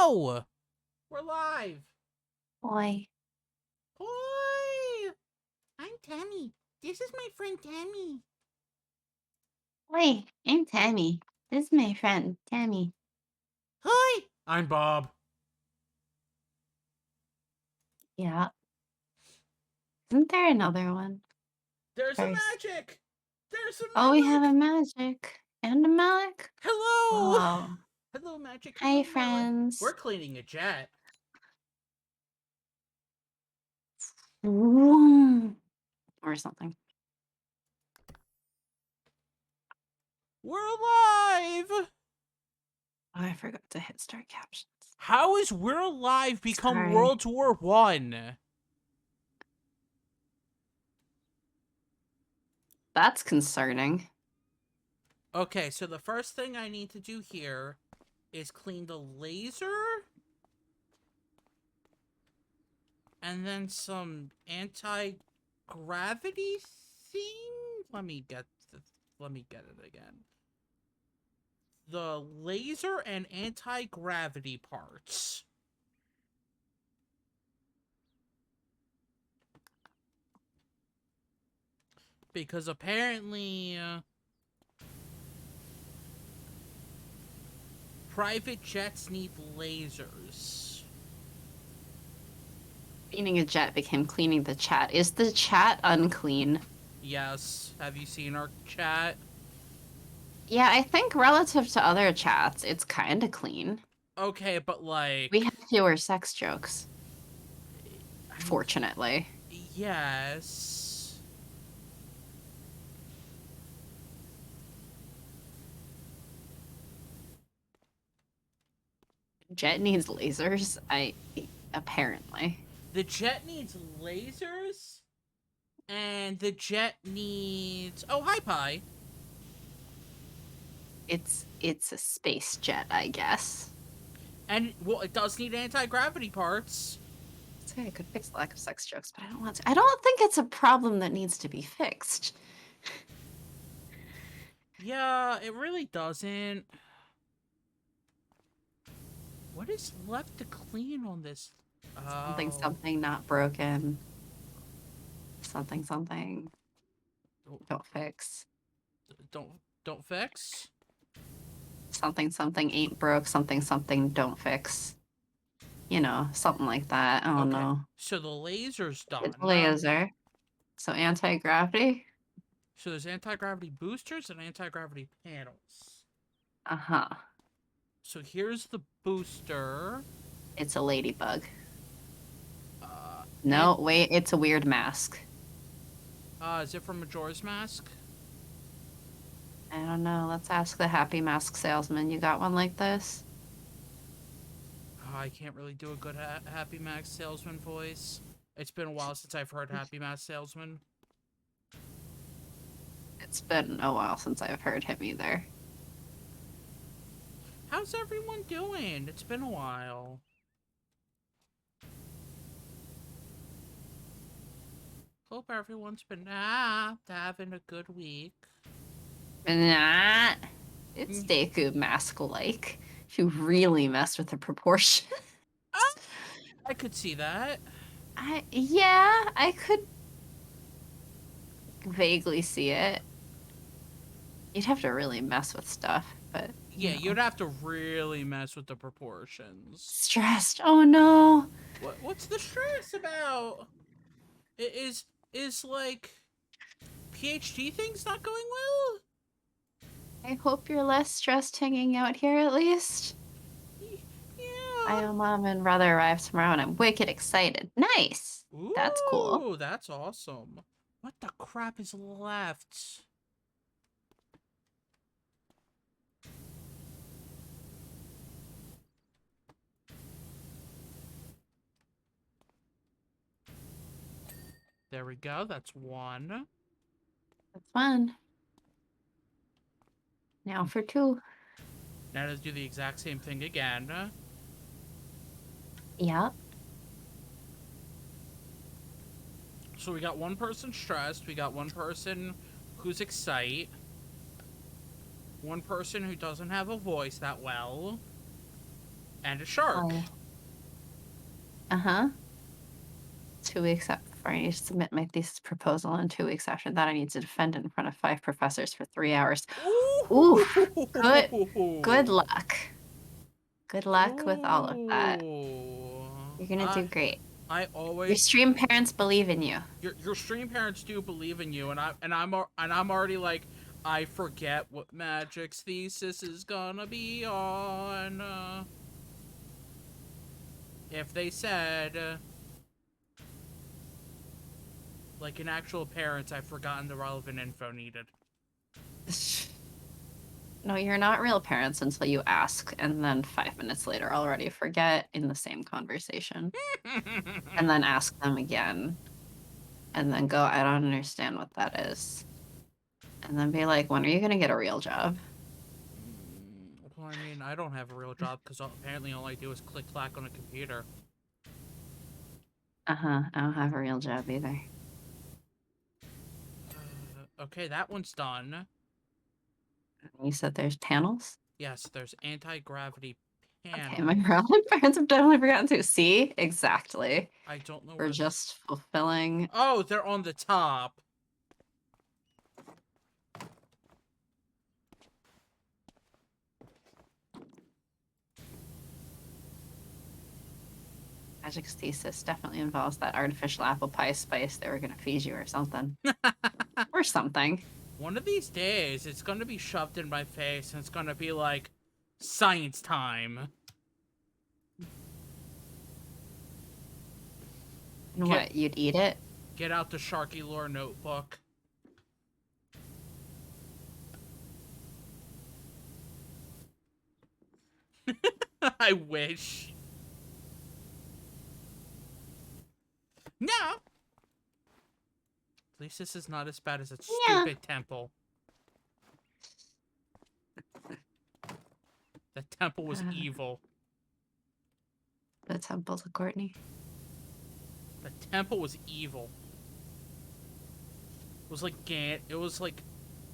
Hello! We're live! Boy. Hi! I'm Tammy. This is my friend Tammy. Hi, I'm Tammy. This is my friend, Tammy. Hi! I'm Bob. Yeah. Isn't there another one? There's a First. magic! There's a Oh, we have a magic! magic. And a Malik? Hello! Wow. Hello, magic. Hi, Hello, Malik. We're friends. cleaning a jet. Vroom. Or something. We're alive! Oh, I forgot to hit start captions. How is We're Alive become Sorry. World War One? That's concerning. Okay, so the first thing I need to do here is clean the laser. And then some anti-gravity thing? Let me get it again. The laser and anti-gravity parts. Because apparently private jets need lasers. Cleaning a jet became cleaning the chat. Is the chat unclean? Yes. Have you seen our chat? Yeah, I think relative to other chats, it's kind of clean. Okay, but like... We have fewer sex jokes. Fortunately. Yes. Jet needs lasers. Apparently. The jet needs lasers, and the jet needs... Oh, hi, Pi. It's a space jet, I guess. And, well, it does need anti-gravity parts. So I could fix the lack of sex jokes, but I don't want to. I don't think it's a problem that needs to be fixed. Yeah, it really doesn't. What is left to clean on this? Something, Oh. something not broken. Something, something. Don't fix. Don't fix? Something, something ain't broke. Something, something don't fix. You know, something like that. I don't know. So the laser's done. It's laser. So anti-gravity? So there's anti-gravity boosters and anti-gravity panels. Uh-huh. So here's the booster. It's a ladybug. No, wait, it's a weird mask. Is it from Majora's Mask? I don't know. Let's ask the happy mask salesman. You got one like this? Oh, I can't really do a good Happy Mask salesman voice. It's been a while since I've heard Happy Mask salesman. It's been a while since I've heard him either. How's everyone doing? It's been a while. Hope everyone's been having a good week. Nah, it's Deku mask-like. If you really mess with the proportion. I could see that. Yeah, I could vaguely see it. You'd have to really mess with stuff, but yeah, you'd have to really mess with the proportions. Stressed. Oh no. What's the stress about? Is like PhD things not going well? I hope you're less stressed hanging out here at least. Yeah. I know Mom and Brother arrive tomorrow and I'm wicked excited. Nice. Ooh, That's cool. That's awesome. What the crap is left? There we go. That's one. That's fun. Now for two. Now let's do the exact same thing again. Yep. So we got one person stressed. We got one person who's excited. One person who doesn't have a voice that well. And a shark. Oh, uh-huh. 2 weeks before I need to submit my thesis proposal, and 2 weeks after that, I need to defend it in front of 5 professors for 3 hours. Oof. Good Ooh. luck. Good luck with all of that. Ooh. You're gonna do great. I Your always stream parents believe in you. your stream parents do believe in you, and I'm already like, I forget what Magic's thesis is gonna be on. If they said, like an actual parent, I've forgotten the relevant info needed. No, you're not real parents until you ask, and then 5 minutes later already forget in the same conversation. And then ask them again. And then go, I don't understand what that is. And then be like, when are you gonna get a real job? Well, I mean, I don't have a real job because apparently all I do is click clack on a computer. Uh-huh. I don't have a real job either. Okay, that one's done. You said there's panels? Yes, there's anti-gravity Okay, my panels. relevant parents have definitely forgotten to. See? Exactly. I don't know We're where. just fulfilling. Oh, they're on the top. Magic's thesis definitely involves that artificial apple pie spice they were gonna feed you or something. Or something. One of these days, it's gonna be shoved in my face, and it's gonna be like, science time. And what, you'd eat it? Get out the Sharky lore notebook. I wish. No. At least this is not as bad as a Yeah. stupid temple. The temple was evil. The temple to Courtney. The temple was evil. It was like It was like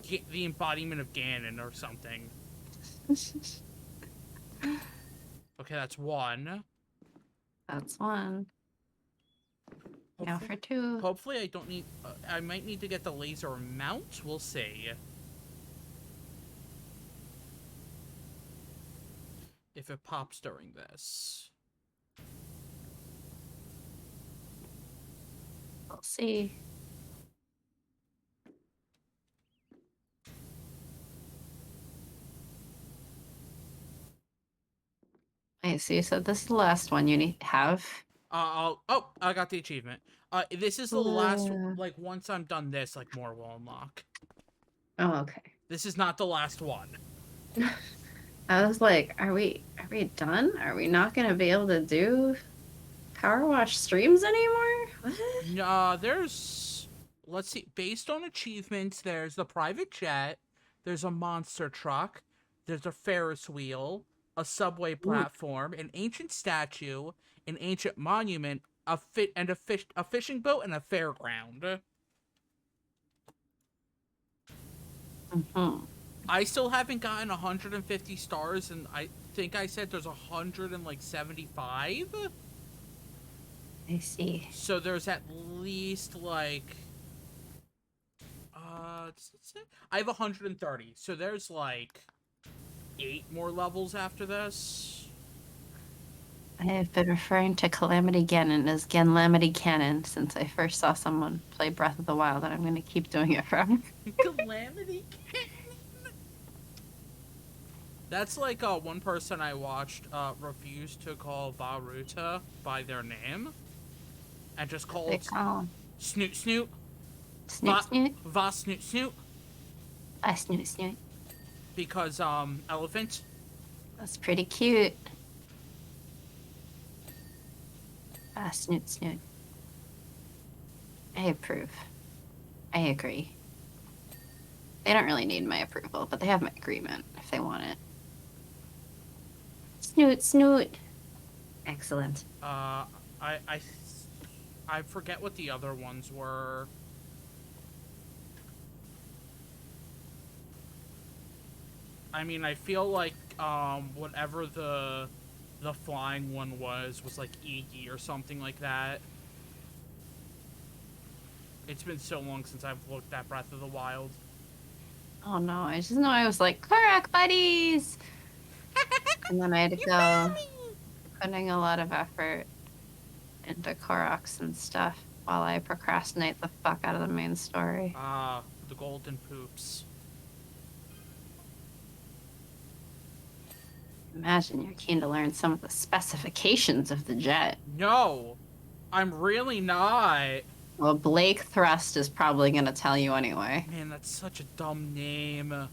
the embodiment of Ganon or something. Okay, that's one. That's one. Now for two. Hopefully I don't need... I might need to get the laser mount. We'll see. If it pops during this. We'll see. Wait, so you said this is the last one you need have? Oh, I got the achievement. This is the last, like, once I'm done this, like, more will unlock. Oh, okay. This is not the last one. I was like, are we done? Are we not gonna be able to do PowerWash streams anymore? What? There's, let's see, based on achievements, there's the private jet, there's a monster truck, there's a Ferris wheel, a subway platform, an ancient statue, an ancient monument, a fishing boat, and a fairground. Mm-hmm. I still haven't gotten 150 stars, and I think I said there's 175. I see. So there's at least like, I have 130. So there's like 8 more levels after this. I have been referring to Calamity Ganon as Ganlamity Ganon since I first saw someone play Breath of the Wild, and I'm going to keep doing it forever. Calamity Ganon? That's like one person I watched refused to call Varuta by their name. And just called Snoot Snoot. Snoot Snoot? Va Snoot Snoot. Snoot Snoot. Because, elephant. That's pretty cute. Snoot Snoot. I approve. I agree. They don't really need my approval, but they have my agreement if they want it. Snoot Snoot. Excellent. I forget what the other ones were. I mean, I feel like, whatever the the flying one was like Iggy or something like that. It's been so long since I've looked at Breath of the Wild. Oh no, I just know I was like, Korok buddies! And then I had to You go found me! putting a lot of effort into Koroks and stuff while I procrastinate the fuck out of the main story. Ah, the golden poops. Imagine you're keen to learn some of the specifications of the jet. No, I'm really not. Well, Blake Thrust is probably going to tell you anyway. Man, that's such a dumb name.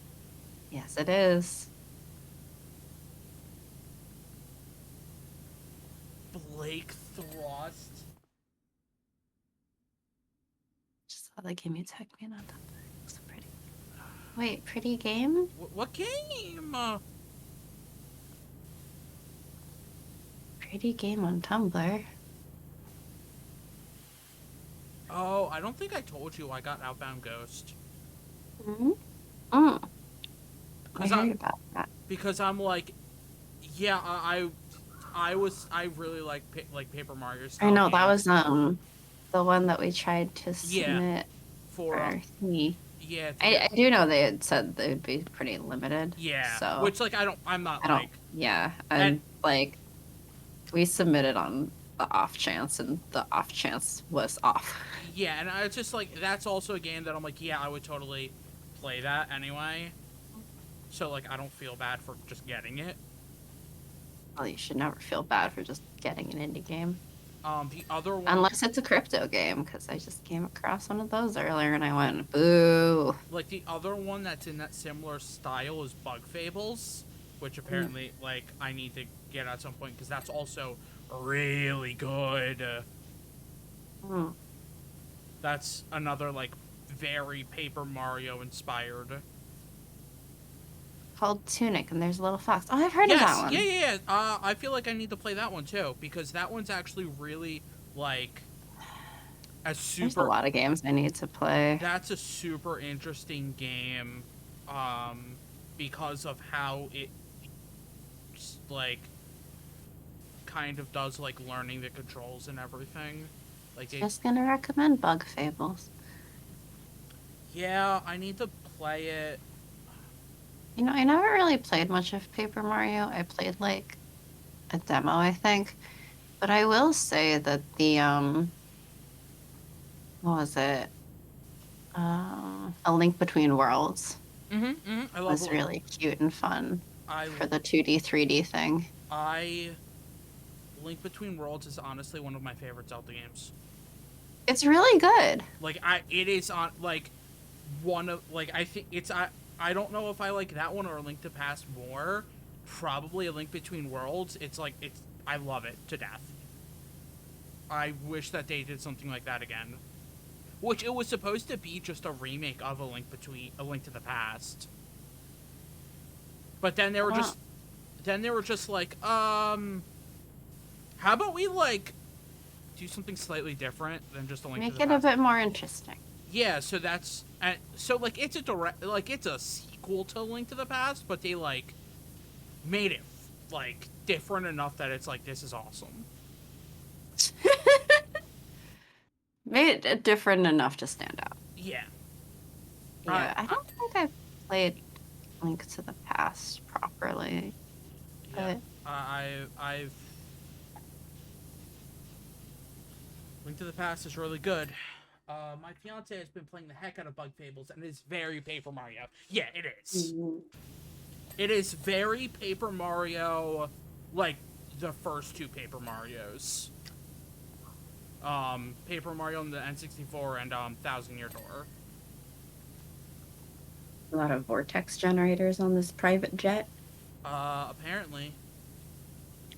Yes, it is. Blake Thrust. Just saw the Give Me Tech Man on top. Looks pretty. Wait, pretty game? What game? Pretty game on Tumblr. Oh, I don't think I told you I got Outbound Ghost. Mm-hmm. Mm. I Cause heard about that. Because I'm like, yeah, I really like Paper Mario style I know that games. was the one that we tried to submit for me. Yeah. I do know they had said they would be pretty limited. Yeah. So Which like I'm not. Yeah, and like we submitted on the off chance, and the off chance was off. Yeah, and it's just like that's also a game that I'm like, yeah, I would totally play that anyway. So like I don't feel bad for just getting it. Well, you should never feel bad for just getting an indie game. The other one, unless it's a crypto game, because I just came across one of those earlier and I went, boo. Like the other one that's in that similar style is Bug Fables, which apparently like I need to get at some point because that's also really good. That's another like very Paper Mario inspired. Called Tunic, and there's a little fox. Oh, I've heard of that one. Yeah. I feel like I need to play that one too because that one's actually really like a super. There's a lot of games I need to play. That's a super interesting game, because of how it like kind of does like learning the controls and everything. Like just gonna recommend Bug Fables. Yeah, I need to play it. You know, I never really played much of Paper Mario. I played like a demo, I think. But I will say that the what was it? A Link Between Worlds. I love was it. Really cute and fun for the 2D 3D thing. Link Between Worlds is honestly one of my favorite Zelda games. It's really good. Like it is on like one of like I think it's I don't know if I like that one or A Link to Past more. Probably A Link Between Worlds. I love it to death. I wish that they did something like that again. Which it was supposed to be just a remake of A Link to the Past. But then they were just like, how about we like do something slightly different than just A Link to the Past? Make it a bit more interesting. Yeah, so that's so like it's a sequel to Link to the Past, but they like made it like different enough that it's like this is awesome. Made it different enough to stand out. Yeah. Yeah, I don't think I've played Link to the Past properly. Yeah. I've Link to the Past is really good. My fiance has been playing the heck out of Bug Fables, and it's very Paper Mario. Yeah, it is. It is very Paper Mario, like the first two Paper Marios. Paper Mario on the N64 and Thousand Year Door. A lot of vortex generators on this private jet. Apparently.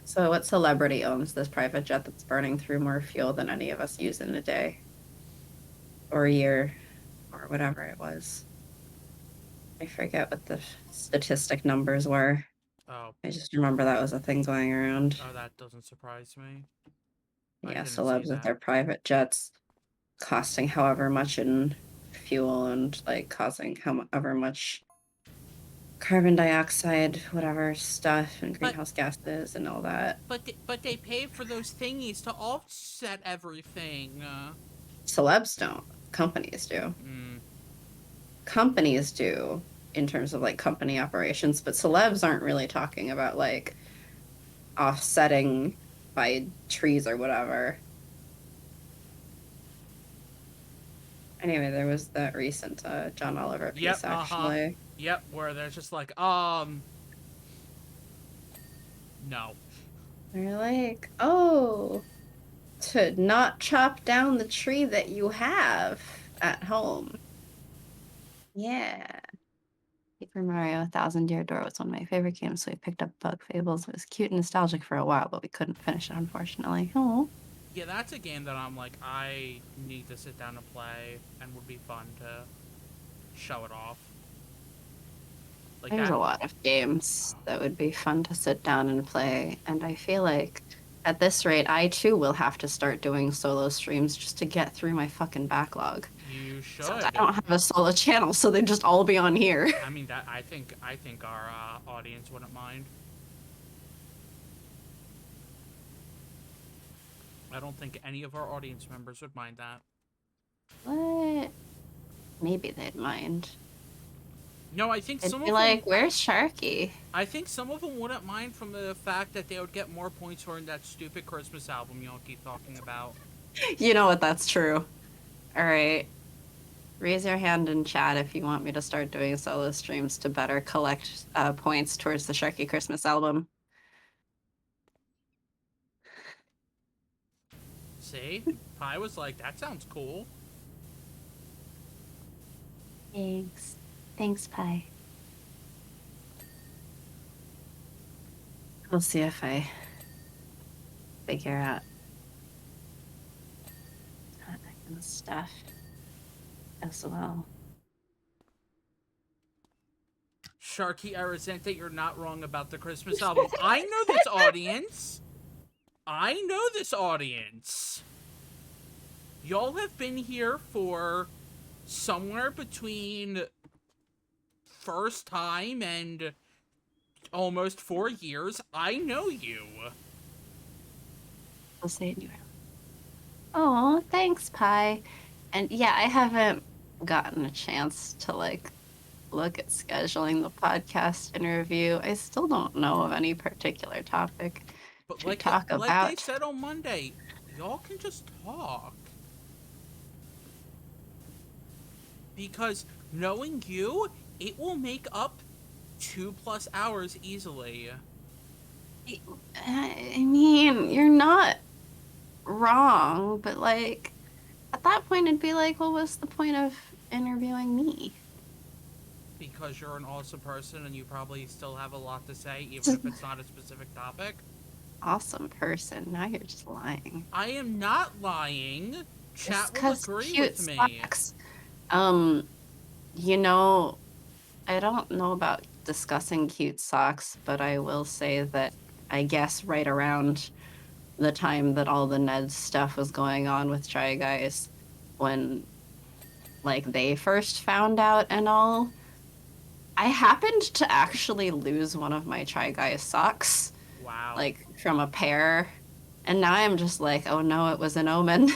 So what celebrity owns this private jet that's burning through more fuel than any of us use in a day? Or a year, or whatever it was. I forget what the statistic numbers were. Oh. I just remember that was a thing going around. Oh, that doesn't surprise me. Yeah, celebs with their private jets costing however much in fuel and like causing however much carbon dioxide, whatever stuff, and But greenhouse gases and all that. but they pay for those thingies to offset everything. Celebs don't. Companies do. Mm. Companies do in terms of like company operations, but celebs aren't really talking about like offsetting by trees or whatever. Anyway, there was that recent John Oliver Yep. piece actually. Yep. Where they're just like, no. They're like, oh, to not chop down the tree that you have at home. Yeah. Paper Mario: Thousand Year Door was one of my favorite games, so we picked up Bug Fables. It was cute and nostalgic for a while, but we couldn't finish it, unfortunately. Oh. Yeah, that's a game that I'm like, I need to sit down and play, and would be fun to show it off. Like There's that. a lot of games that would be fun to sit down and play, and I feel like at this rate, I too will have to start doing solo streams just to get through my fucking backlog. You Since I should. don't have a solo channel, so they just all be on here. I mean, that I think our audience wouldn't mind. I don't think any of our audience members would mind that. What? Maybe they'd mind. No, I think They'd some be of like, them. "Where's Sharky?" I think some of them wouldn't mind from the fact that they would get more points for that stupid Christmas album y'all keep talking about. You know what? That's true. All right. Raise your hand in chat if you want me to start doing solo streams to better collect points towards the Sharky Christmas album. See, Pi was like, "That sounds cool." Thanks. Thanks, Pi. We'll see if I figure out that kind of stuff as well. Sharky, I resent that you're not wrong about the Christmas album. I know this audience. I know this audience. Y'all have been here for somewhere between first time and almost 4 years. I know you. We'll say it anyway. Oh, thanks, Pi. And yeah, I haven't gotten a chance to like look at scheduling the podcast interview. I still don't know of any particular topic But to talk like they about. said on Monday, y'all can just talk. Because knowing you, it will make up 2+ hours easily. I mean, you're not wrong, but like at that point, it'd be like, well, what's the point of interviewing me? Because you're an awesome person and you probably still have a lot to say, even if it's not a specific topic. Awesome person. Now you're just lying. I am not lying. Chat will 'cause agree cute with me. socks. You know, I don't know about discussing cute socks, but I will say that I guess right around the time that all the Ned stuff was going on with Try Guys, when like they first found out and all, I happened to actually lose one of my Try Guys socks, Wow. like from a pair, and now I'm just like, oh no, it was an omen.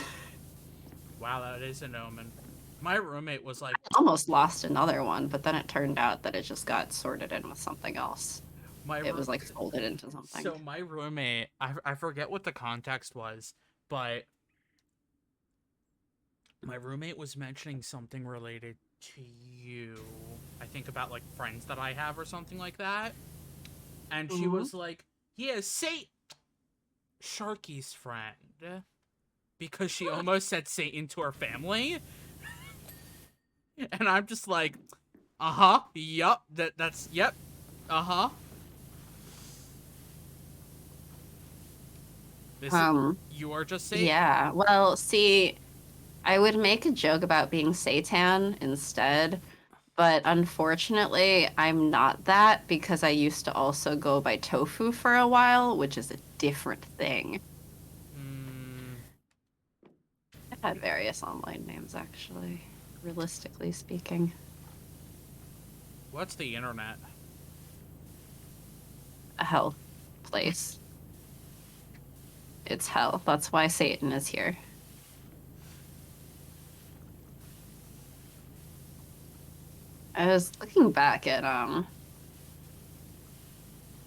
Wow, that is an omen. My roommate was like, Almost lost another one, but then it turned out that it just got sorted in with something else. It was like folded into something. So my roommate, I forget what the context was, but my roommate was mentioning something related to you. I think about like friends that I have or something like that. And she was like, yeah, say Sharky's friend. Because she almost said Satan to her family. And I'm just like, uh-huh, yup, that's, yep, uh-huh. You are just Satan. Yeah, well, see, I would make a joke about being Satan instead, but unfortunately, I'm not that because I used to also go by Tofu for a while, which is a different thing. I've had various online names, actually, realistically speaking. What's the internet? a hell place. It's hell. That's why Satan is here. I was looking back at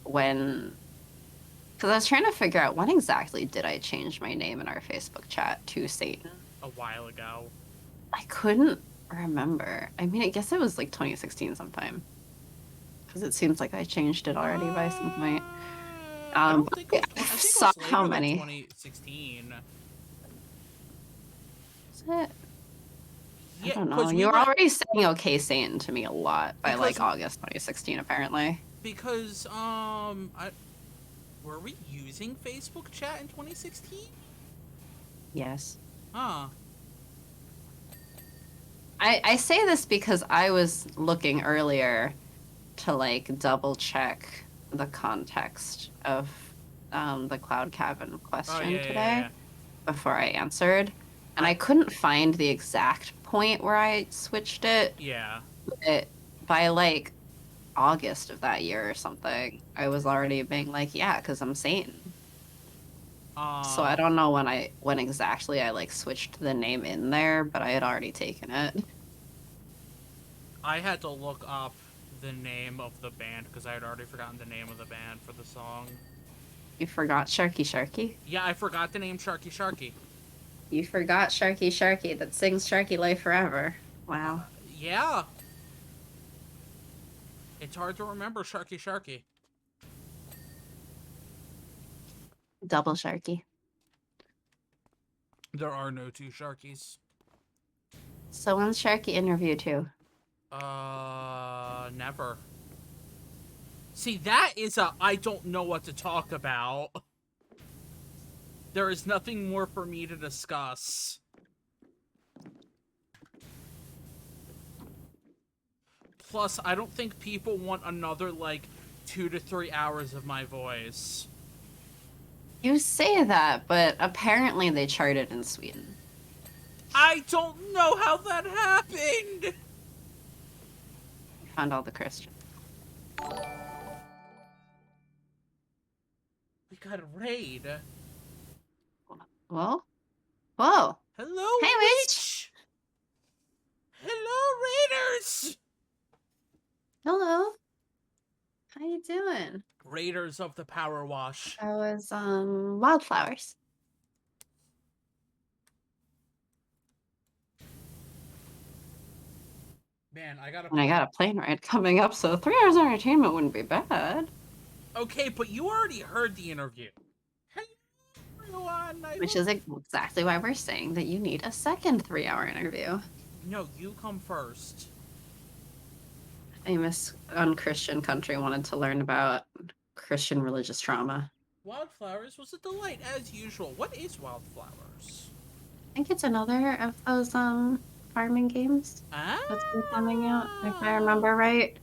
when, because I was trying to figure out when exactly did I change my name in our Facebook chat to Satan. A while ago. I couldn't remember. I mean, I guess it was like 2016 sometime. Because it seems like I changed it already by some point. I don't But think it was. I I think it saw was how later than many. 2016. Is it? I Yeah, don't know. because we You were were already saying okay Satan to me a lot by because like August 2016, apparently. because were we using Facebook chat in 2016? Yes. Huh. I say this because I was looking earlier to like double check the context of the cloud cabin Oh question yeah, yeah, today yeah. before I answered. And I I couldn't find the exact point where I switched it. yeah. But by like August of that year or something, I was already being like, yeah, because I'm Satan. So I Um, don't know when exactly I like switched the name in there, but I had already taken it. I had to look up the name of the band because I had already forgotten the name of the band for the song. You forgot Sharky Sharky? Yeah, I forgot the name Sharky Sharky. You forgot Sharky Sharky that sings Sharky Life Forever. Wow. Yeah. It's hard to remember Sharky Sharky. Double Sharky. There are no two Sharkies. So when's Sharky interview too? Never. See, that is a I don't know what to talk about. There is nothing more for me to discuss. Plus, I don't think people want another, like, 2 to 3 hours of my voice. You say that, but apparently they charted in Sweden. I don't know how that happened! You found all the Christians. We got a raid. Well, whoa. Hello, Hey, Witch. witch! Hello, raiders! Hello. How you doing? Raiders of the PowerWash. I was wildflowers. Man, I gotta And I put... got a plane ride coming up, so 3 hours of entertainment wouldn't be bad. Okay, but you already heard the interview. Hello, everyone. Which is exactly why we're saying that you need a second 3 hour interview. No, you come first. A Miss Unchristian country wanted to learn about Christian religious trauma. Wildflowers was a delight, as usual. What is Wildflowers? I think it's another of those farming games Ah! that's been coming out, if I remember right.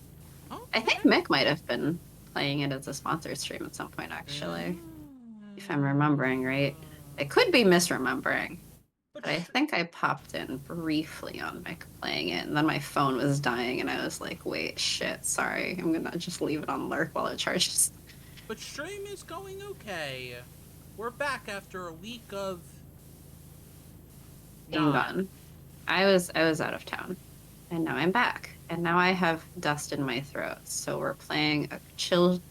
I think Okay. Mick might have been playing it as a sponsored stream at some point, actually. If I'm remembering right. I could be misremembering. But I think I popped in briefly on Mick playing it, and then my phone was dying, and I was like, wait, shit, sorry. I'm gonna just leave it on lurk while it charges. But stream is going okay. We're back after a week of Being gone. I was out of town, and now I'm back. And now I have dust in my throat, so we're playing a chill...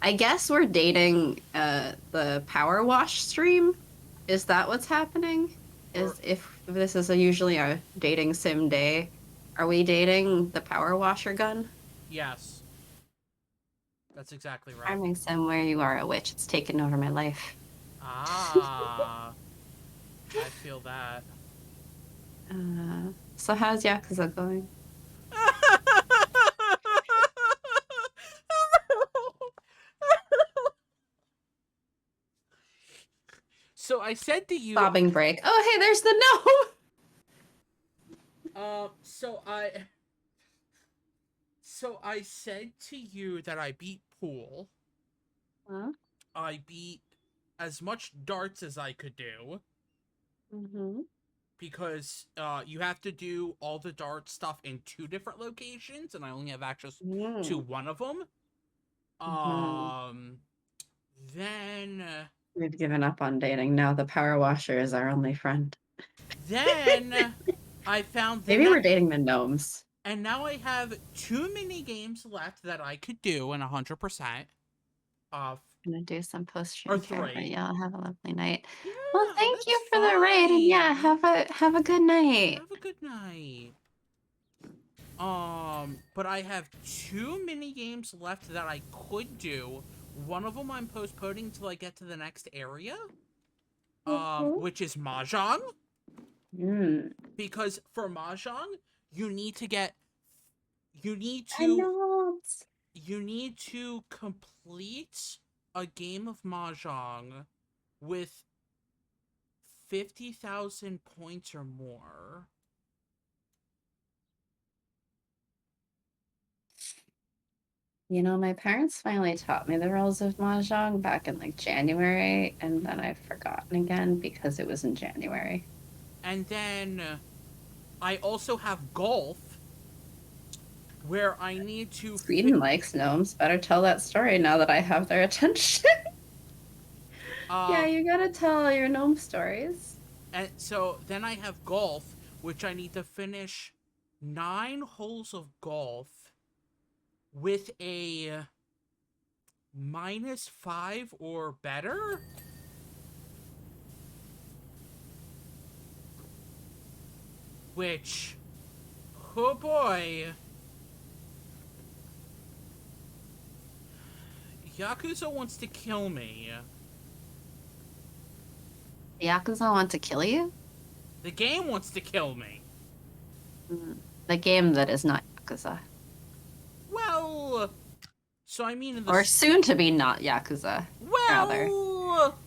I guess we're dating the PowerWash stream. Is that what's happening? Is if this is usually a dating sim day, are we dating the power washer gun? Yes. That's exactly right. Farming sim where you are a witch. It's taken over my life. Ah. I feel that. So how's Yakuza going? So I said to you... Bobbing break. Oh, hey, there's the no! So I said to you that I beat pool. Huh? I beat as much darts as I could do. Mm-hmm. Because you have to do all the dart stuff in 2 different locations, and I only have access to one of them. Mhm. Um, then, We've given up on dating now. The power washer is our only friend. then I found the Maybe we're next, dating the gnomes. and now I have two mini games left that I could do in 100%. Uh, Gonna do some or post-stream care, but three. y'all have a lovely night. Well, No, thank that's you for the raid, and yeah, fine. have a good night. Have a good night. But I have two mini games left that I could do. One of them I'm postponing till I get to the next area. Which is Mahjong. Mm. Because for Mahjong, you need to get you need I to know. you need to complete a game of Mahjong with 50,000 points or more. You know, my parents finally taught me the rules of Mahjong back in like January, and then I've forgotten again because it was in January. And then I also have golf where I need to Sweden fit likes gnomes. Better tell that story now that I have their attention. Yeah, um you gotta tell your gnome stories. and so then I have golf, which I need to finish 9 holes of golf with a -5 or better. Which, oh boy, Yakuza wants to kill me. The Yakuza want to kill you? The game wants to kill me. The game that is not Yakuza. Well, so I mean in the Or soon to be not Yakuza, rather. well,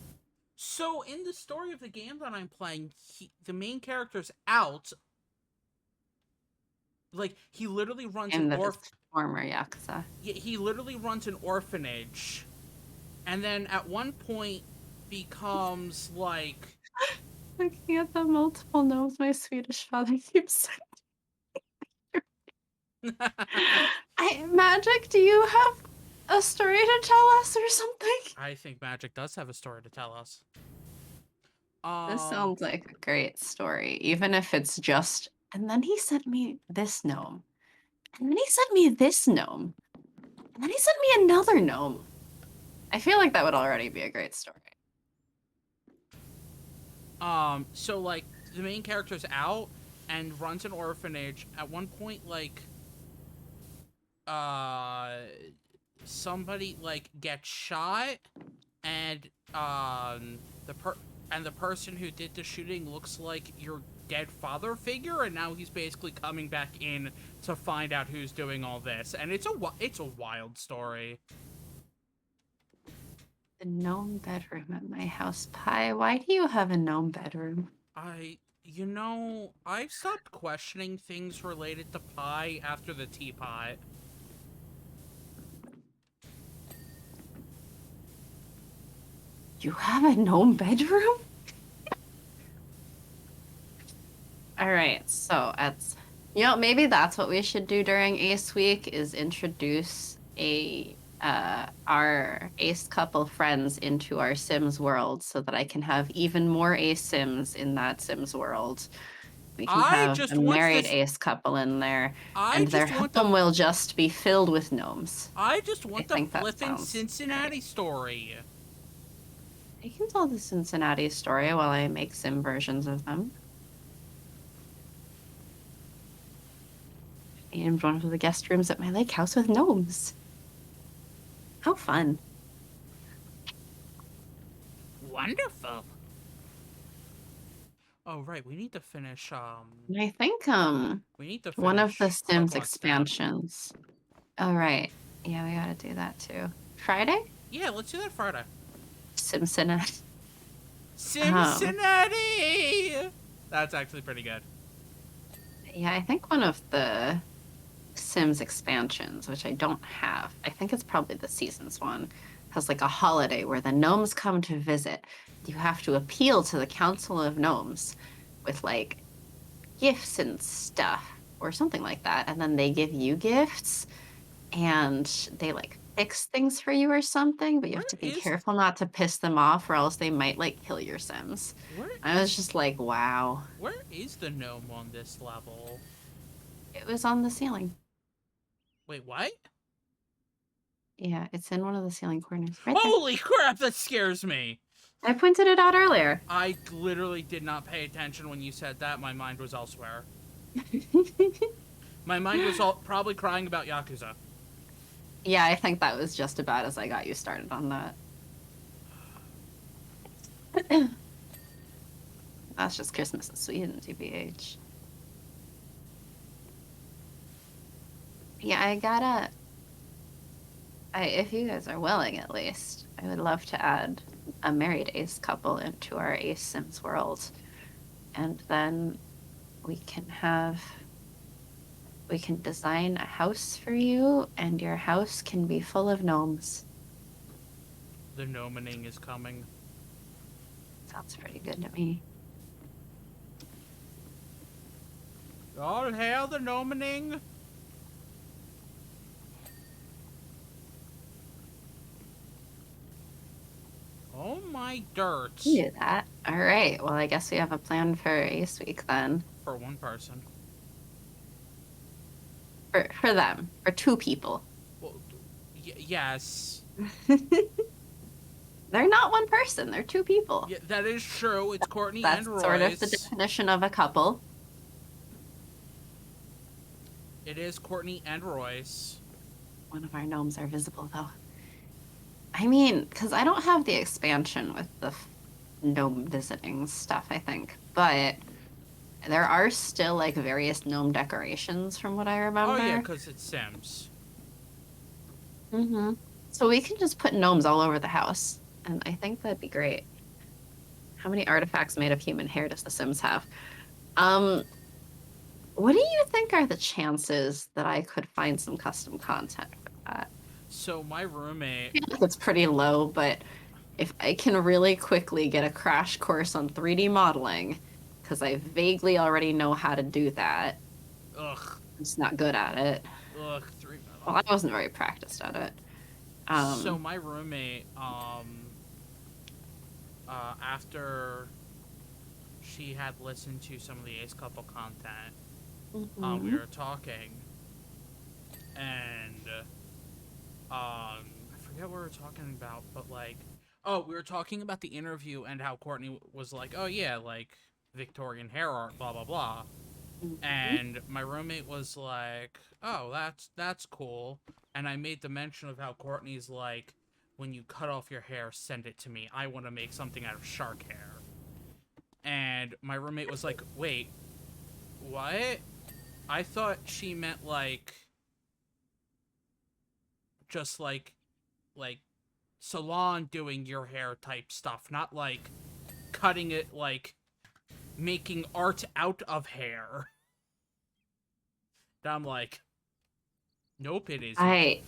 so in the story of the game that I'm playing, the main character's out. Like he literally runs an Game that is former Yakuza. he literally runs an orphanage, and then at one point becomes like Looking at the multiple gnomes my Swedish father keeps saying. Magic, do you have a story to tell us or something? I think Magic does have a story to tell us. This sounds like a great story, even if it's just. And then he sent me this gnome. And then he sent me this gnome. And then he sent me another gnome. I feel like that would already be a great story. So like the main character's out and runs an orphanage. At one point, like uh somebody like gets shot, and the person who did the shooting looks like your dead father figure, and now he's basically coming back in to find out who's doing all this, and it's a wild story. The gnome bedroom at my house. Pie, why do you have a gnome bedroom? I've stopped questioning things related to pie after the teapot. You have a gnome bedroom? All right, so maybe that's what we should do during Ace Week is introduce our Ace couple friends into our Sims world so that I can have even more Ace Sims in that Sims world. We can I have just a want married this. Ace couple in there, I and their just want the. home will just be filled with gnomes. I just I want the think that flippin' sounds Cincinnati great. story. I can tell the Cincinnati story while I make Sim versions of them. And one of the guest rooms at my lake house with gnomes. How fun. Wonderful. Oh right, we need to finish. And I think We need to one of the finish Sims Pokemon Snap. expansions. Oh right. Yeah, we gotta do that too. Friday? Yeah, let's do that Friday. Cincinnati. Cincinnati. That's actually pretty good. Yeah, I think one of the Sims expansions, which I don't have, I think it's probably the Seasons one, has like a holiday where the gnomes come to visit. You have to appeal to the Council of Gnomes with like gifts and stuff or something like that. And then they give you gifts and they like fix things for you or something, but you have Where to be is careful not to piss them off or else they might, like, kill your Sims. where I was just like, "Wow." where is the gnome on this level? It was on the ceiling. Wait, what? Yeah, it's in one of the ceiling corners. Right there. Holy crap, that scares me. I pointed it out earlier. I literally did not pay attention when you said that. My mind was elsewhere. My mind was probably crying about Yakuza. Yeah, I think that was just about as I got you started on that. That's just Christmas in Sweden, TBH. Yeah, if you guys are willing at least, I would love to add a married ace couple into our Ace Sims world. And then we can design a house for you, and your house can be full of gnomes. The gnomening is coming. Sounds pretty good to me. All hail the gnomening. Oh my dirt. You do that. All right. Well, I guess we have a plan for Ace Week then. For one person. For them. For two people. Well, yes. They're not one person. They're two people. Yeah, that is true. It's Courtney That's and Royce. sort of the definition of a couple. It is Courtney and Royce. One of our gnomes are visible, though. I mean, because I don't have the expansion with the gnome visiting stuff, I think. But there are still, like, various gnome decorations from what I remember. Oh, yeah, because it's Sims. Mm-hmm. So we can just put gnomes all over the house. And I think that'd be great. How many artifacts made of human hair does The Sims have? What do you think are the chances that I could find some custom content for that? So my roommate... I feel like it's pretty low, but if I can really quickly get a crash course on 3D modeling, because I vaguely already know how to do that. Ugh. I'm just not good at it. Ugh. Well, I wasn't very practiced at it. So my roommate, after she had listened to some of the Ace Couple content, we were talking, and I forget what we were talking about, but like, oh, we were talking about the interview and how Courtney was like, oh yeah, like Victorian hair art, blah blah blah. And my roommate was like, oh, that's cool. And I made the mention of how Courtney's like, when you cut off your hair, send it to me. I want to make something out of shark hair. And my roommate was like, wait, what? I thought she meant like, just like salon doing your hair type stuff, not like cutting it, like making art out of hair. And I'm like, nope, it isn't.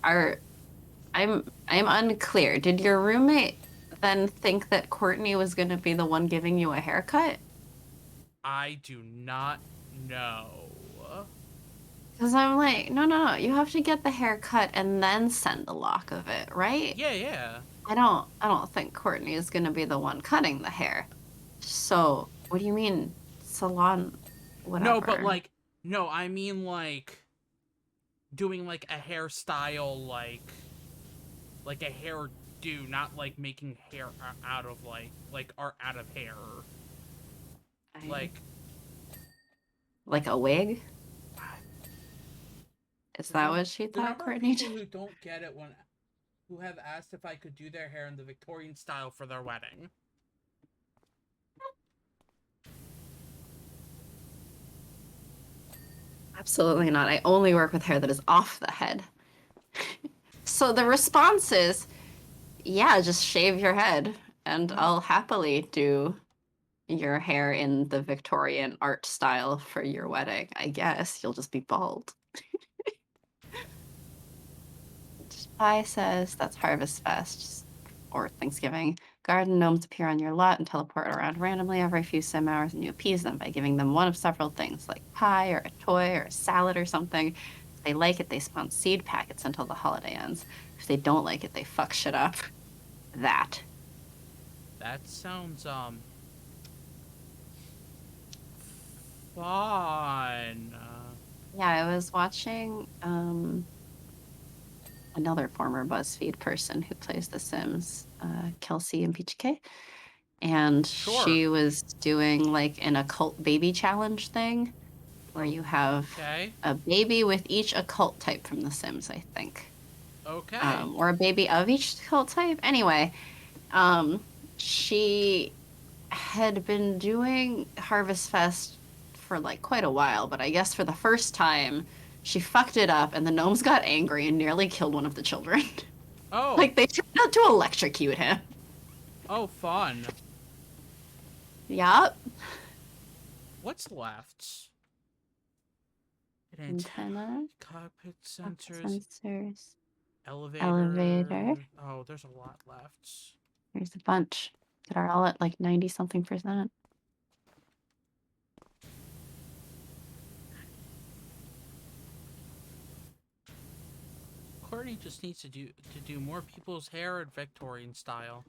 I'm unclear. Did your roommate then think that Courtney was going to be the one giving you a haircut? I do not know. Because I'm like, no, you have to get the haircut and then send a lock of it, right? Yeah. I don't think Courtney is going to be the one cutting the hair. So, what do you mean salon whatever? No, but like, no, I mean like doing like a hairstyle, like a hairdo, not like making hair out of like art out of hair. Like a wig? Is that what she thought Courtney did? People who don't get it who have asked if I could do their hair in the Victorian style for their wedding. Absolutely not. I only work with hair that is off the head. So the response is, yeah, just shave your head and I'll happily do your hair in the Victorian art style for your wedding. I guess you'll just be bald. Spy says that's Harvest Fest or Thanksgiving. Garden gnomes appear on your lot and teleport around randomly every few sim hours, and you appease them by giving them one of several things, like pie or a toy or a salad or something. If they like it, they spawn seed packets until the holiday ends. If they don't like it, they fuck shit up. That. That sounds fun. Yeah, I was watching another former BuzzFeed person who plays The Sims, Kelsey and PGK, and Sure. she was doing like an occult baby challenge thing where you have Okay. a baby with each occult type from The Sims, I think. Okay. Or a baby of each occult type. Anyway, she had been doing Harvest Fest for like quite a while, but I guess for the first time, she fucked it up and the gnomes got angry and nearly killed one of the children. Oh. Like they tried not to electrocute him. Oh, fun. Yup. What's left? Antenna, Cockpit cockpit sensors, sensors, elevator. elevator. Oh, there's a lot left. There's a bunch that are all at like 90 something %. Courtney just needs to do more people's hair in Victorian style.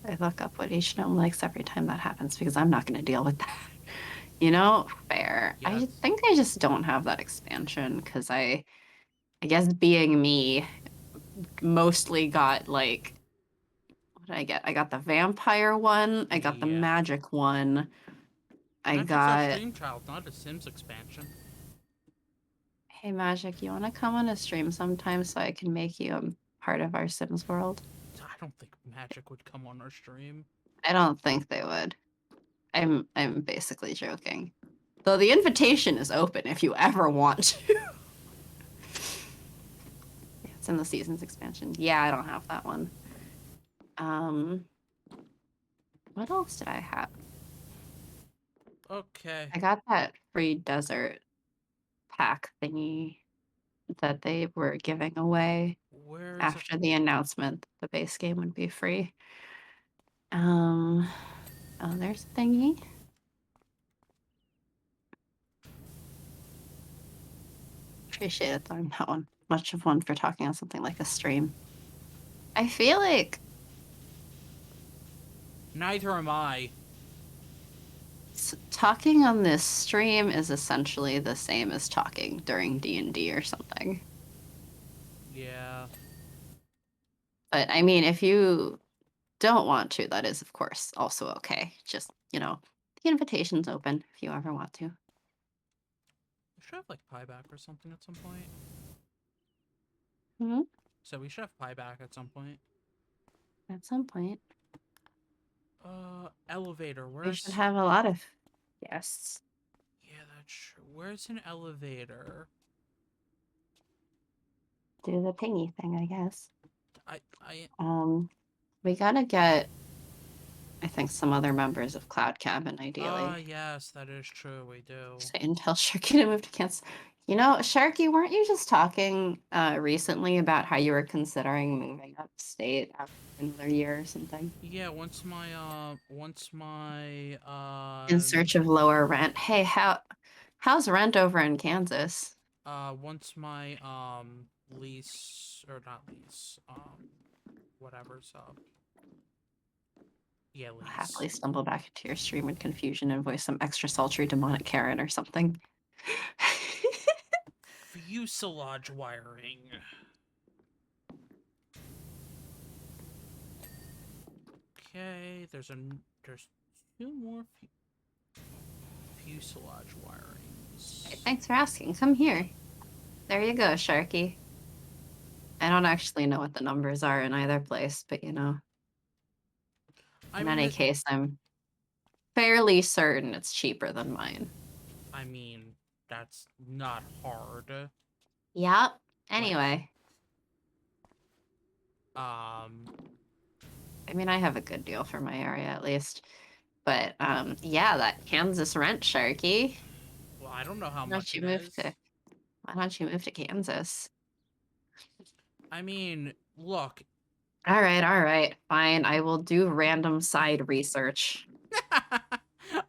I look up what each gnome likes every time that happens because I'm not going to deal with that. You know, fair. Yes. I think I just don't have that expansion because I guess being me, mostly got like, what did I get? I got the vampire one. I got the Yeah. magic one. I Magic's our got. stream child, not a Sims expansion. Hey, Magic, you want to come on a stream sometime so I can make you a part of our Sims world? I don't think Magic would come on our stream. I don't think they would. I'm basically joking. Though the invitation is open if you ever want to. Yeah, it's in the seasons expansion. Yeah, I don't have that one. What else did I have? Okay. I got that free desert pack thingy that they were giving away Where is it? after the announcement that the base game would be free. Oh, there's a thingy. Appreciate it though. I'm not one much of one for talking on something like a stream. I feel like Neither am I. talking on this stream is essentially the same as talking during D&D or something. Yeah. But I mean, if you don't want to, that is of course also okay. Just, you know, the invitation's open if you ever want to. We should have like pie back or something at some point. Mm-hmm. So we should have pie back at some point. At some point. Elevator. We Where's? should have a lot of guests. Yeah, that's true. Where's an elevator? Do the pingy thing, I guess. I. We gotta get, I think, some other members of Cloud Cabin, ideally. Yes, that is true. We do. Say and tell Sharky to move to Kansas. You know, Sharky, weren't you just talking recently about how you were considering moving upstate after another year or something? Yeah, once my In search of lower rent. Hey, how's rent over in Kansas? once my lease, or not lease, whatever's up. Yeah, I'll lease. happily stumble back into your stream in confusion and voice some extra sultry demonic Karen or something. Fuselage wiring. Okay, there's two more fuselage wirings. Hey, thanks for asking. Come here. There you go, Sharky. I don't actually know what the numbers are in either place, but you know. In any case, I'm fairly certain it's cheaper than mine. I mean, that's not hard. Yep. Anyway. Like, I mean, I have a good deal for my area at least. But yeah, that Kansas rent, Sharky. Well, I don't know how much it is. Why don't you move to Kansas? I mean, look. All right, fine. I will do random side research.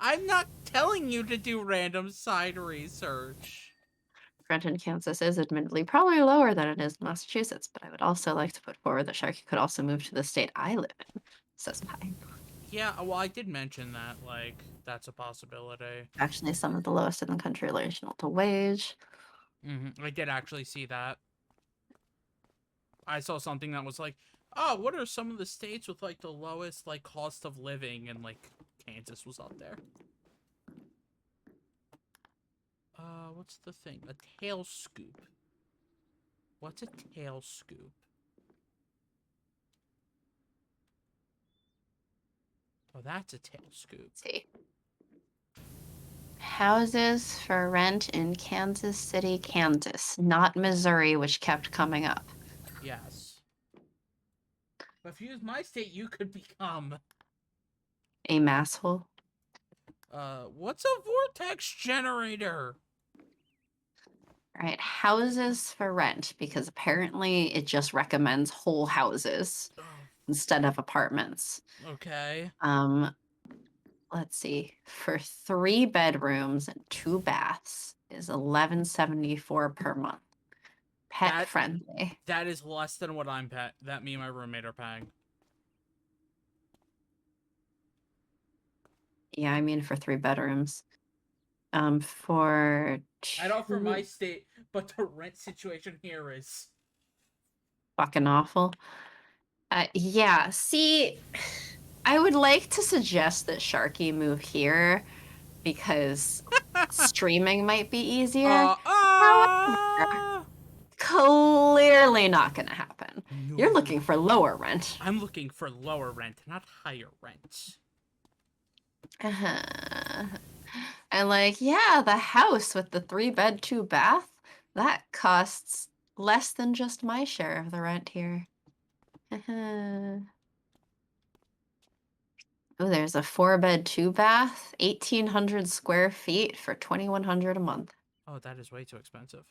I'm not telling you to do random side research. Rent in Kansas is admittedly probably lower than it is in Massachusetts, but I would also like to put forward that Sharky could also move to the state I live in, says Pine. Yeah, well, I did mention that, like, that's a possibility. Actually, some of the lowest in the country relation to wage. I did actually see that. I saw something that was like, oh, what are some of the states with, like, the lowest, like, cost of living? And, like, Kansas was up there. What's the thing? A tail scoop. What's a tail scoop? Oh, that's a tail scoop. Let's see. Houses for rent in Kansas City, Kansas, not Missouri, which kept coming up. Yes. But if you use my state, you could become... A masshole. What's a vortex generator? Right, houses for rent, because apparently it just recommends whole houses Oh, instead of apartments. okay. Let's see. For 3 bedrooms and 2 baths is $11.74 per month. Pet That friendly. that is less than what I'm paying. That me and my roommate are paying. Yeah, I mean for 3 bedrooms. For I'd offer my 2 state, but the rent situation here is... fucking awful. Yeah, see, I would like to suggest that Sharky move here because streaming might be easier. Uh, However, uh... clearly not going to happen. You're No. looking for lower rent. I'm looking for lower rent, not higher rent. Uh-huh. And like, yeah, the house with the 3 bed, 2 bath, that costs less than just my share of the rent here. Oh, there's a 4 bed, 2 bath, 1,800 square feet for 2,100 a month. Oh, that is way too expensive.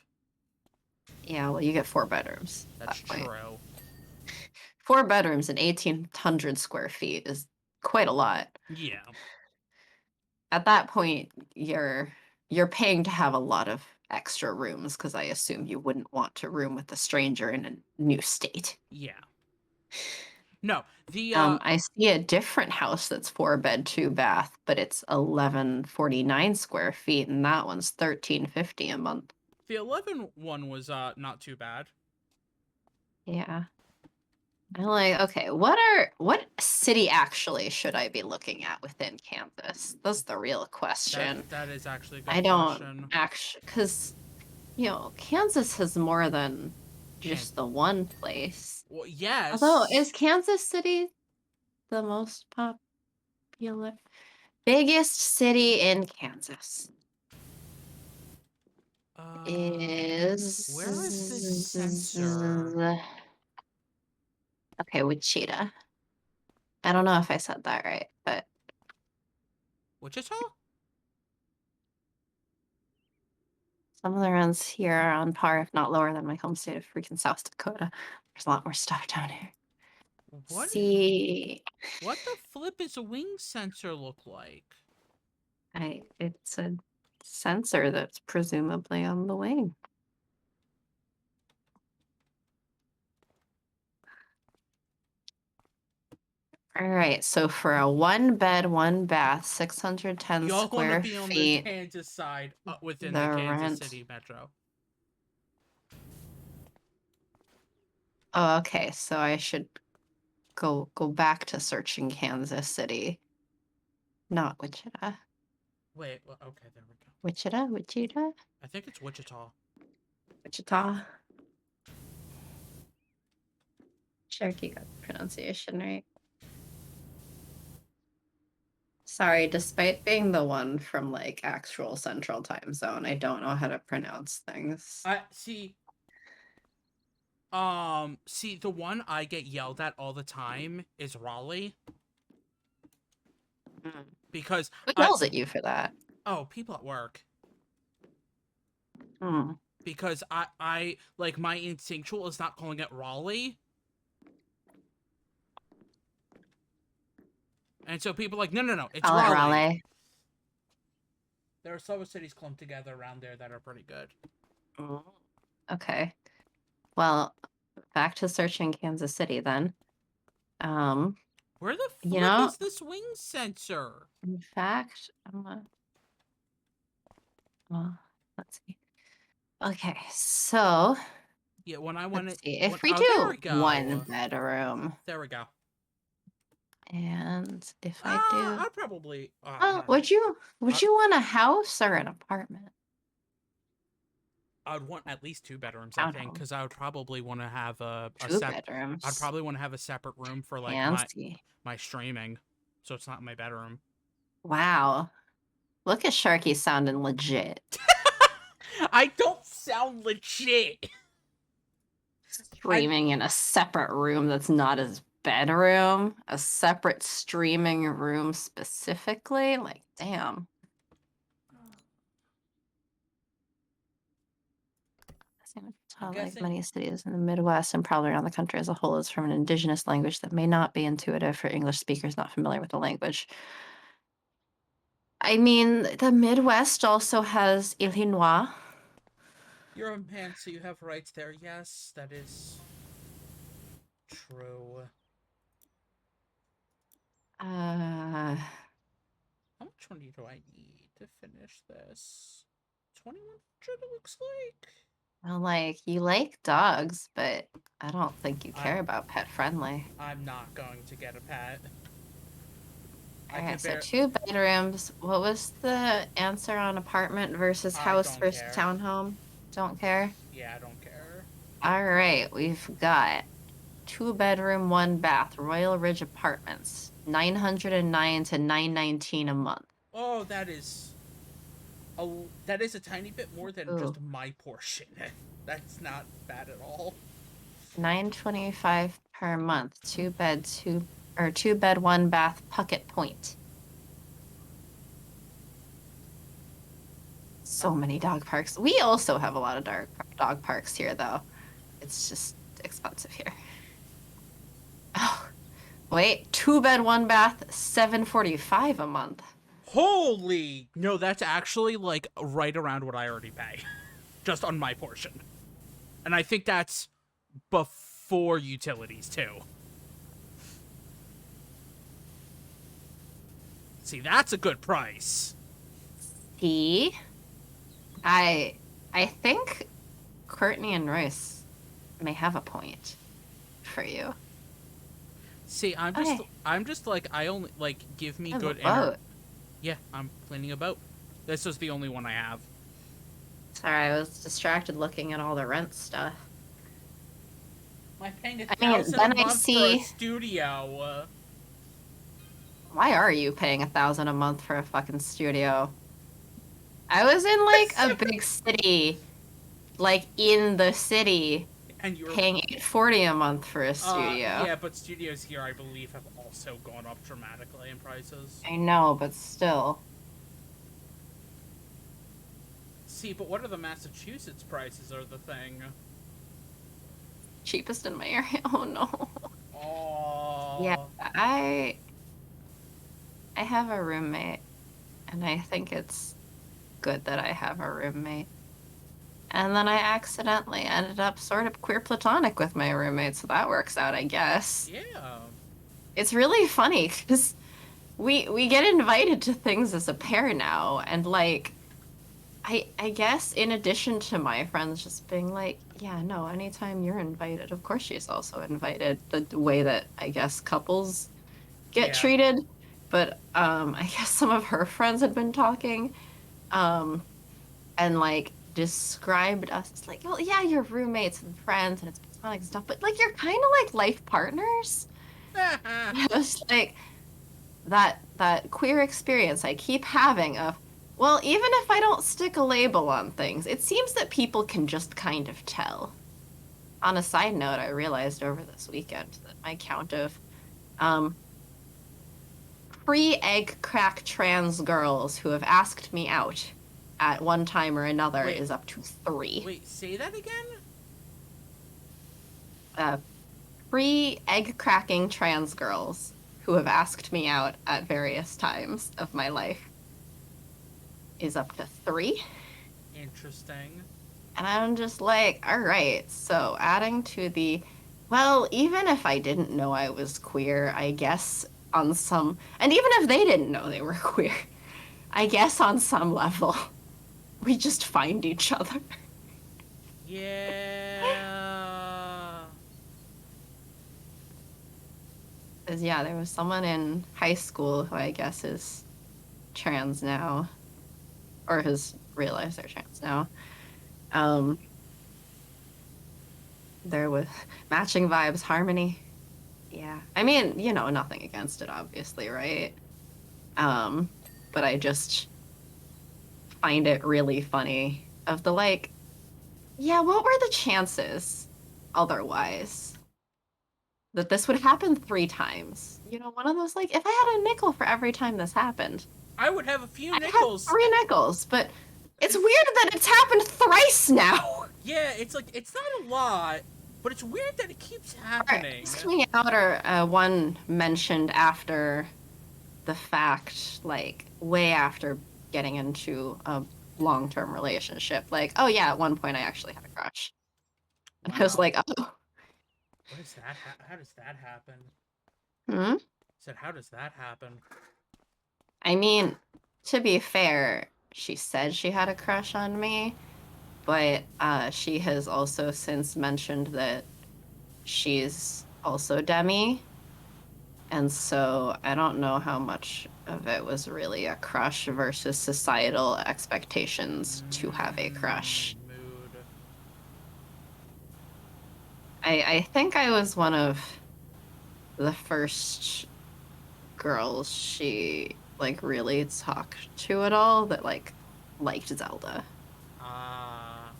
Yeah, well, you get 4 bedrooms at That's that point. true. 4 bedrooms and 1,800 square feet is quite a lot. Yeah. At that point, you're paying to have a lot of extra rooms because I assume you wouldn't want to room with a stranger in a new state. Yeah. No, the I see a different house that's 4 bed, 2 bath, but it's 1,149 square feet, and that one's 1,350 a month. the 11 one was not too bad. Yeah. I'm like, okay, what city actually should I be looking at within Kansas? That's the real question. That is actually a good I don't question. actually, because Kansas has more than just the one place. Well, yes. Although, is Kansas City the most popular? Biggest city in Kansas is... where is this sensor? Okay, Wichita. I don't know if I said that right, but Wichita? some of the runs here are on par, if not lower, than my home state of freaking South Dakota. There's a lot more stuff down here. What? See, What the flip is a wing sensor look like? it's a sensor that's presumably on the wing. All right, so for a 1 bed, 1 bath, 610 Y'all want to square be on the feet, Kansas side within the the Kansas rent. City metro. Oh, okay, so I should go back to searching Kansas City, not Wichita. Wait, well, okay, there we go. Wichita? I think it's Wichita. Wichita. Sharky got the pronunciation right. Sorry, despite being the one from like actual central time zone, I don't know how to pronounce things. I see. See, the one I get yelled at all the time is Raleigh. Because Who yells at you for that? Oh, people at work. Hmm. Because I like my instinctual is not calling it Raleigh. And so people are like, no, it's Call it Raleigh. Raleigh. There are several cities clumped together around there that are pretty good. Mm. Okay. Well, back to searching Kansas City then. Um, Where the you flip know, is this wing sensor? in fact, well, let's see. Okay, so Yeah, when I want let's it. see. If we Oh, there do we one go. bedroom, There we go. and if I do, I'd probably. I oh, don't know. would I, you want a house or an apartment? I'd want at least 2 bedrooms, I think, Townhome. because I would probably want to have a Two sep. I'd bedrooms. probably want to have a separate room for like Fancy. my streaming, so it's not my bedroom. Wow. Look at Sharky sounding legit. I don't sound legit. I Streaming in a separate room that's not his bedroom, a separate streaming room specifically. Like, damn. I'm Like guessing many cities in the Midwest and probably around the country as a whole is from an indigenous language that may not be intuitive for English speakers not familiar with the language. I mean, the Midwest also has Illinois. you're a man, so you have rights there. Yes, that is true. Uh, How much money do I need to finish this? 2,100, it looks like. well, like you like dogs, but I don't think you care I'm about pet friendly. I'm not going to get a pet. I All can right, so bear. 2 bedrooms. What was the answer on apartment versus I house don't versus care. townhome? Don't care. Yeah, I don't care. All right, we've got 2 bedroom, 1 bath, Royal Ridge Apartments, 909 to 919 a month. Oh, that is a tiny bit more than Ooh, just my portion. That's not bad at all. 925 per month. 2 bed, 1 bath, Puckett Point. Uh, So many dog parks. We also have a lot of dog parks here, though. It's just expensive here. Oh, wait, 2 bed, 1 bath, 745 a month. Holy no, that's actually like right around what I already pay, just on my portion, and I think that's before utilities too. See, that's a good price. See, I I think Courtney and Royce may have a point for you. See, Okay, I'm just like I only like give me I have a good inner. boat. Yeah, I'm planning a boat. This is the only one I have. Sorry, I was distracted looking at all the rent stuff. I'm paying a I mean, thousand a then I month for a see. studio. Why are you paying 1,000 a month for a fucking studio? I was in like a big city, like in the city, And you're paying 840 a month for a studio. yeah, but studios here I believe have also gone up dramatically in prices. I know, but still. See, but what are the Massachusetts prices are the thing? Cheapest in my area. Oh no. Yeah, Oh, I have a roommate, and I think it's good that I have a roommate. And then I accidentally ended up sort of queer platonic with my roommate, so that works out, I guess. yeah. It's really funny because we get invited to things as a pair now, and like I guess in addition to my friends just being like, yeah, no, anytime you're invited, of course she's also invited. The way that I guess couples get Yeah. treated. But I guess some of her friends had been talking, um, and like described us as like, well, yeah, you're roommates and friends and it's platonic and stuff, but like you're kind of like life partners. I was like that queer experience I keep having of, well, even if I don't stick a label on things, it seems that people can just kind of tell. On a side note, I realized over this weekend that my count of um, pre-egg crack trans girls who have asked me out at one time or another Wait, is up to 3. wait, say that again? Uh, Pre-egg cracking trans girls who have asked me out at various times of my life is up to 3. Interesting. And I'm just like, all right, so adding to the, well, even if I didn't know I was queer, I guess on some, and even if they didn't know they were queer, I guess on some level, we just find each other. Yeah. 'Cause yeah, there was someone in high school who I guess is trans now, or has realized they're trans now. Um, there was matching vibes, harmony. Yeah. I mean, you know, nothing against it, obviously, right? Um, but I just find it really funny of the like, yeah, what were the chances otherwise that this would happen 3 times? You know, one of those like, if I had a nickel for every time this happened, I would have a few I'd have nickels. 3 nickels, but it's It's, weird that it's happened thrice now. yeah, it's like, it's not a lot, but it's weird that it keeps Or happening. asked me out, or one mentioned after the fact, like way after getting into a long-term relationship, like, oh yeah, at one point I actually had a crush. And I was Wow. like, oh, What is that? How does that happen? hmm? I said, how does that happen? I mean, to be fair, she said she had a crush on me, but she has also since mentioned that she's also demi. And so I don't know how much of it was really a crush versus societal expectations to have a crush. Mood. I think I was one of the first girls she like really talked to at all that like liked Zelda. Ah.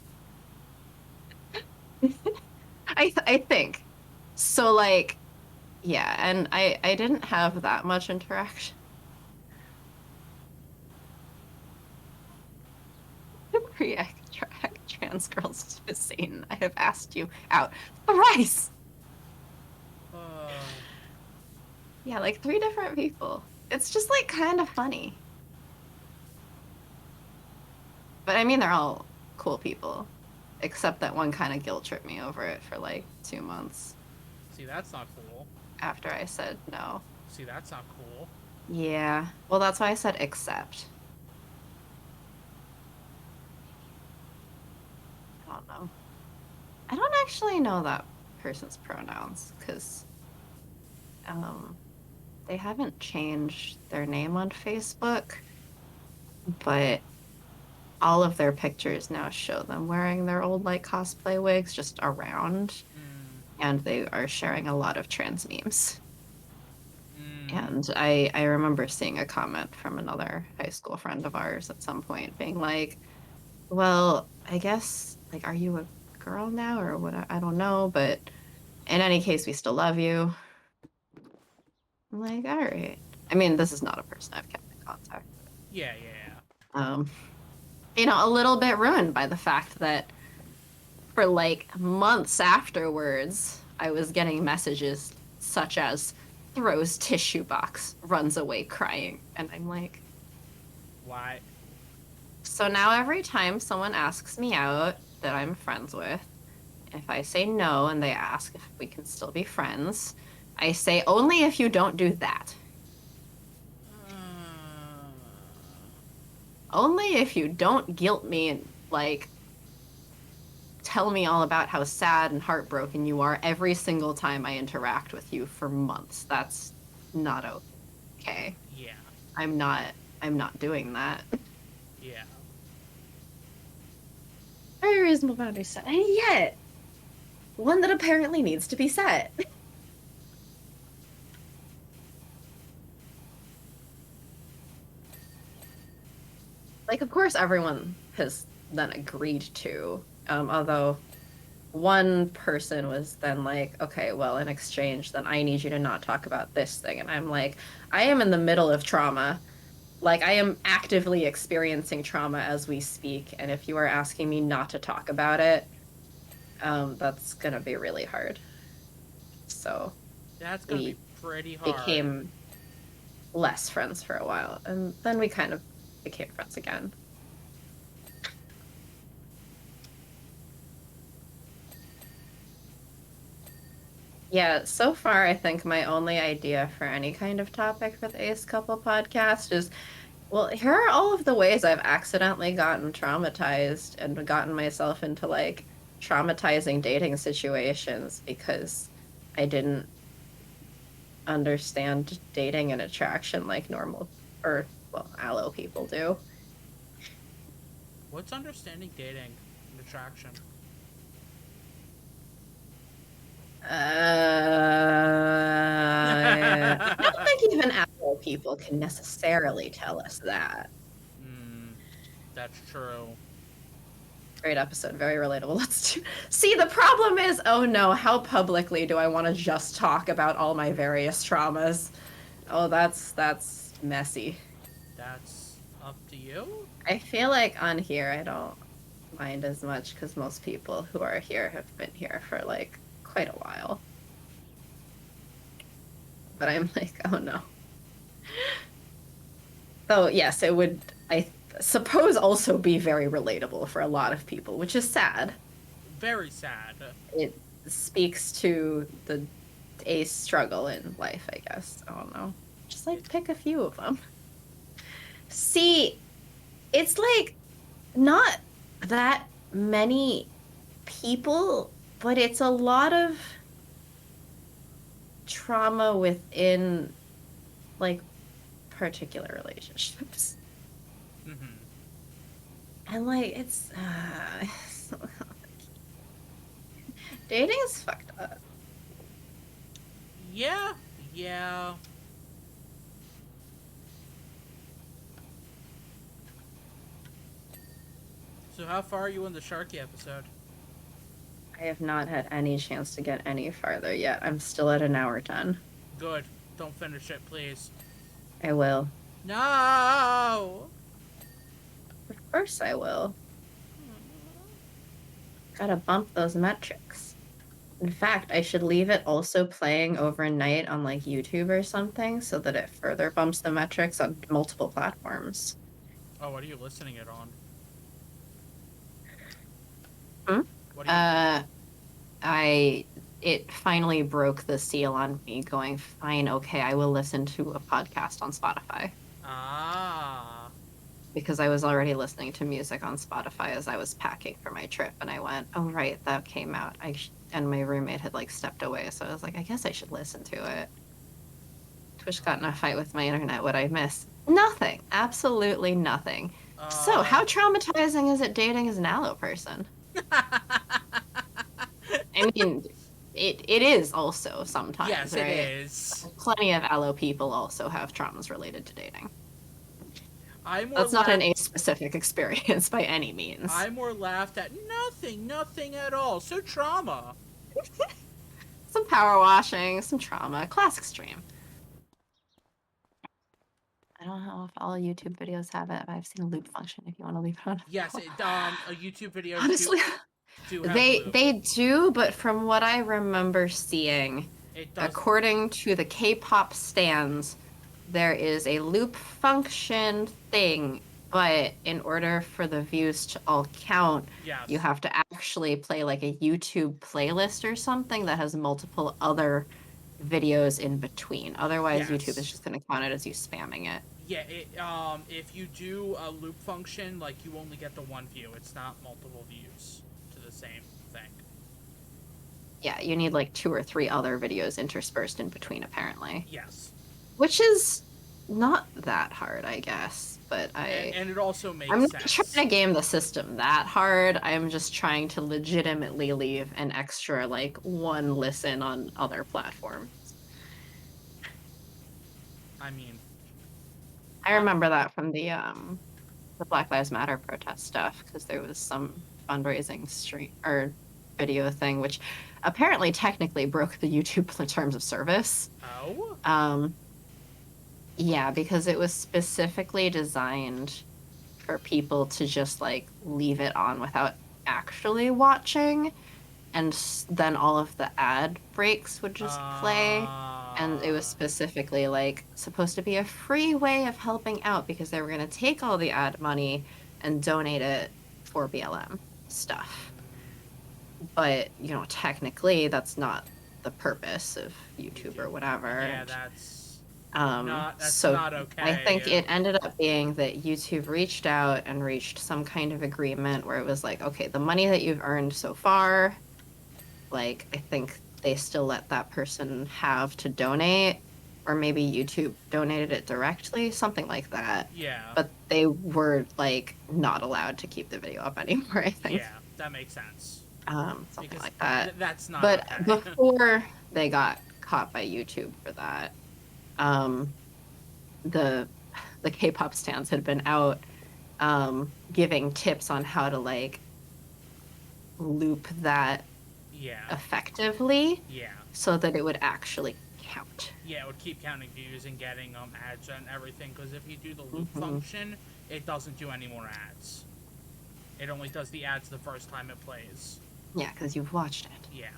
I think. So like yeah, and I didn't have that much interaction. Pre-attract trans girls to Satan. I have asked you out thrice. Uh, Yeah, like 3 different people. It's just like kind of funny. But I mean, they're all cool people, except that one kind of guilt tripped me over it for like 2 months see, that's not cool. after I said no. See, that's not cool. Yeah. Well, that's why I said except. I don't know. I don't actually know that person's pronouns because um, they haven't changed their name on Facebook, but all of their pictures now show them wearing their old like cosplay wigs just around, Mm, and they are sharing a lot of trans memes. mm. And I remember seeing a comment from another high school friend of ours at some point being like, well, I guess like are you a girl now or what? I don't know, but in any case, we still love you. I'm like, all right. I mean, this is not a person I've kept in contact with. Yeah, yeah. Um, you know, a little bit ruined by the fact that for like months afterwards, I was getting messages such as throws tissue box, runs away crying. And I'm like, Why? so now every time someone asks me out that I'm friends with, if I say no and they ask if we can still be friends, I say only if you don't do that. Uh, Only if you don't guilt me and like tell me all about how sad and heartbroken you are every single time I interact with you for months. That's not okay. yeah, I'm not I'm not doing that. yeah. Very reasonable boundary set. And yet, one that apparently needs to be set. Like, of course, everyone has then agreed to, although one person was then like, okay, well, in exchange, then I need you to not talk about this thing. And I'm like, I am in the middle of trauma. Like, I am actively experiencing trauma as we speak. And if you are asking me not to talk about it, that's going to be really hard. So That's gonna be we pretty hard. became less friends for a while. And then we kind of became friends again. Yeah, so far I think my only idea for any kind of topic for the Ace Couple podcast is, well, here are all of the ways I've accidentally gotten traumatized and gotten myself into like traumatizing dating situations because I didn't understand dating and attraction like normal or well, allo people do. What's understanding dating and attraction? I don't think even allo people can necessarily tell us that. That's true. Great episode, very relatable. See, the problem is, oh no, how publicly do I want to just talk about all my various traumas? Oh, that's messy. That's up to you. I feel like on here I don't mind as much because most people who are here have been here for like quite a while. But I'm like, oh no. So yes, it would, I suppose, also be very relatable for a lot of people, which is sad. Very sad. It speaks to the Ace struggle in life, I guess. I don't know. Just like pick a few of them. See, it's like not that many people, but it's a lot of trauma within like particular relationships. Mm-hmm. And like it's dating is fucked up. Yeah, yeah. So how far are you in the Sharky episode? I have not had any chance to get any farther yet. I'm still at an hour 10. Good. Don't finish it, please. I will. No! Of course I will. Gotta bump those metrics. In fact, I should leave it also playing overnight on like YouTube or something so that it further bumps the metrics on multiple platforms. Oh, what are you listening it on? Hmm? What are you... It finally broke the seal on me going, fine, okay, I will listen to a podcast on Spotify. Ah. Because I was already listening to music on Spotify as I was packing for my trip, and I went, oh right, that came out. And my roommate had like stepped away, so I was like, I guess I should listen to it. Twitch got in a fight with my internet. What I miss? Nothing. Absolutely nothing. So, how traumatizing is it dating as an allo person? I mean, it is also sometimes, yes, right? it is. Plenty of allo people also have traumas related to dating. That's not an A-specific experience by any means. I more laughed at nothing at all. So trauma. Some power washing, some trauma, classic stream. I don't know if all YouTube videos have it, but I've seen a loop function if you want to leave it on. Yes, a YouTube video. Honestly, do have they do, but from what I remember seeing, according to the K-pop stans, there is a loop function thing, but in order for the views to all count, yes, you have to actually play like a YouTube playlist or something that has multiple other videos in between. Otherwise, yes. YouTube is just going to count it as you spamming it. Yeah, if you do a loop function, like, you only get the one view. It's not multiple views to the same thing. Yeah, you need like 2 or 3 other videos interspersed in between, apparently. Yes. Which is not that hard, I guess, but and it also makes I'm sense. not trying to game the system that hard. I'm just trying to legitimately leave an extra, like, 1 listen on other platforms. I mean... I remember that from the Black Lives Matter protest stuff, because there was some fundraising stream or video thing, which apparently technically broke the YouTube terms of service. Oh? Yeah, because it was specifically designed for people to just like leave it on without actually watching, and then all of the ad breaks would just play, and it was specifically like supposed to be a free way of helping out because they were going to take all the ad money and donate it for BLM stuff. But, you know, technically that's not the purpose of YouTube or whatever. Yeah, that's So not okay. I think it ended up being that YouTube reached out and reached some kind of agreement where it was like, okay, the money that you've earned so far, like, I think they still let that person have to donate, or maybe YouTube donated it directly, something like that. Yeah. But they were, like, not allowed to keep the video up anymore, I think. Yeah, that makes sense. Something Because like that. that's not But okay. before they got caught by YouTube for that, the K-pop stans had been out giving tips on how to, like, loop that effectively, so that it would actually count. Yeah, it would keep counting views and getting ads and everything, because if you do the loop function, it doesn't do any more ads. It only does the ads the first time it plays. Yeah, because you've watched it. Yeah.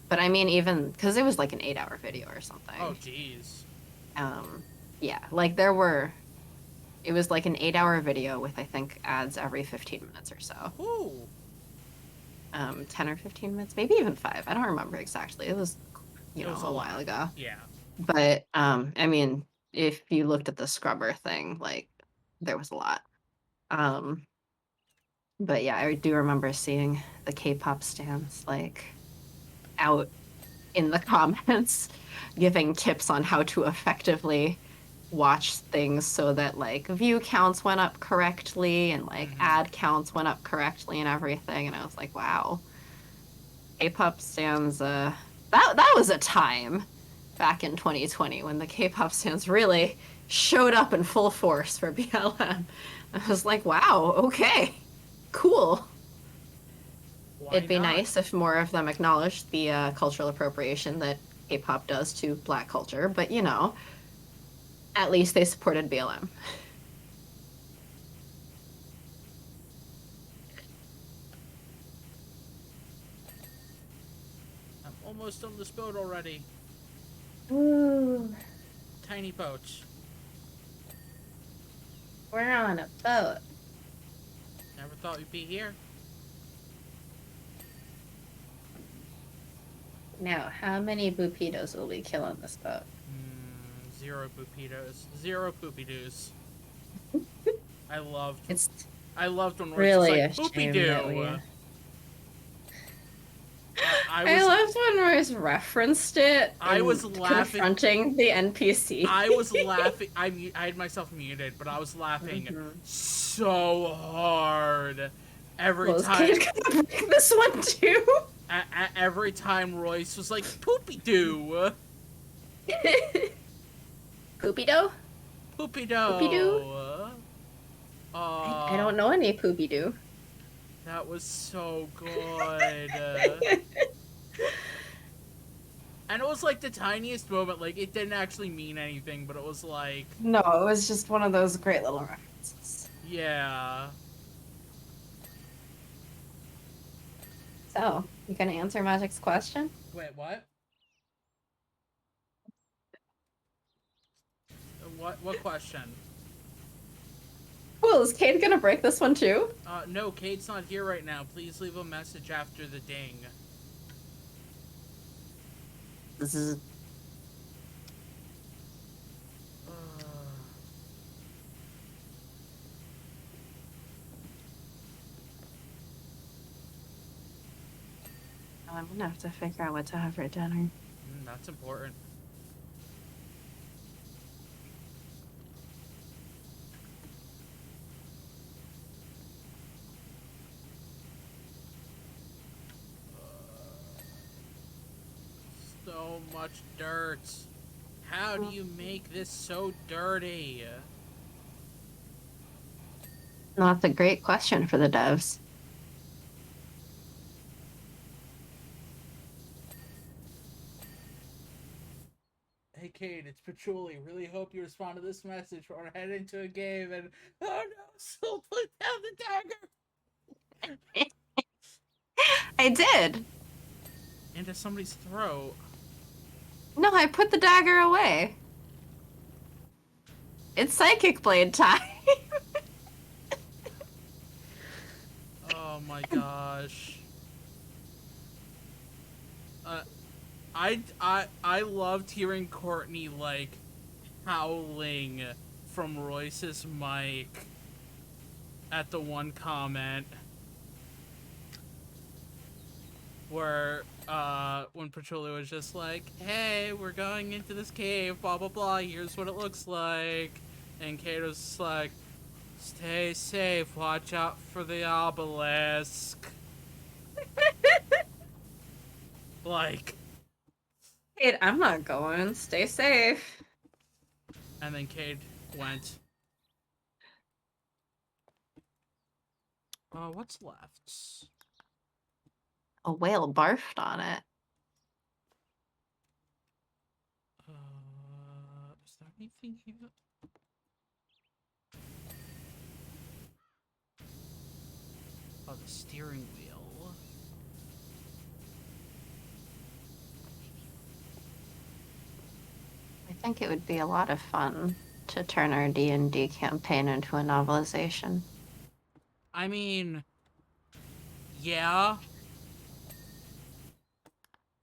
But I mean, even because it was like an 8-hour video or something. Oh, jeez. Yeah, like it was like an 8-hour video with, I think, ads every 15 minutes or so. Ooh. 10 or 15 minutes, maybe even 5. I don't remember exactly. It was, a while ago. Yeah. But, I mean, if you looked at the scrubber thing, like, there was a lot. But yeah, I do remember seeing the K-pop stans, like, out in the comments giving tips on how to effectively watch things so that, like, view counts went up correctly and, like, ad counts went up correctly and everything. And I was like, wow. K-pop stans, that was a time back in 2020 when the K-pop stans really showed up in full force for BLM. I was like, wow, okay, cool. It'd be nice if more of them acknowledged the cultural appropriation that K-pop does to Black culture, but at least they supported BLM. I'm almost on this boat already. Ooh. Tiny boat. We're on a boat. Never thought we'd be here. Now, how many bupitos will we kill on this boat? 0 bupitos. 0 poopy-doos. I loved when Royce really was like, poopy-doo. I loved when Royce referenced it. I was laughing. Confronting the NPC. I was laughing. I had myself muted, but I was laughing so hard every time. This one too. Every time Royce was like, poopy-doo. Poopy-doo? Poopy-doo. Poopy-doo? I don't know any poopy-doo. That was so good. And it was like the tiniest moment. Like, it didn't actually mean anything, but it was like... No, it was just one of those great little references. Yeah. So, you gonna answer Magic's question? Wait, what? What question? Cool, is Cade gonna break this one too? No, Cade's not here right now. Please leave a message after the ding. This is... I'm gonna have to figure out what to have for dinner. That's important. So much dirt. How do you make this so dirty? That's a great question for the devs. Hey Kate, it's Patchouli. Really hope you respond to this message when I head into a game and oh no, Soul put down the dagger. I did. Into somebody's throat. No, I put the dagger away. It's Psychic Blade time. Oh my gosh. I loved hearing Courtney like howling from Royce's mic at the one comment where when Patchouli was just like, hey, we're going into this cave, blah blah blah, here's what it looks like, and Kate was just like, stay safe, watch out for the obelisk. Like, Kate, I'm not going. Stay safe. and then Cade went, what's left? A whale barfed on it. Is there anything here? Oh, the steering wheel. I think it would be a lot of fun to turn our D&D campaign into a novelization. I mean, yeah.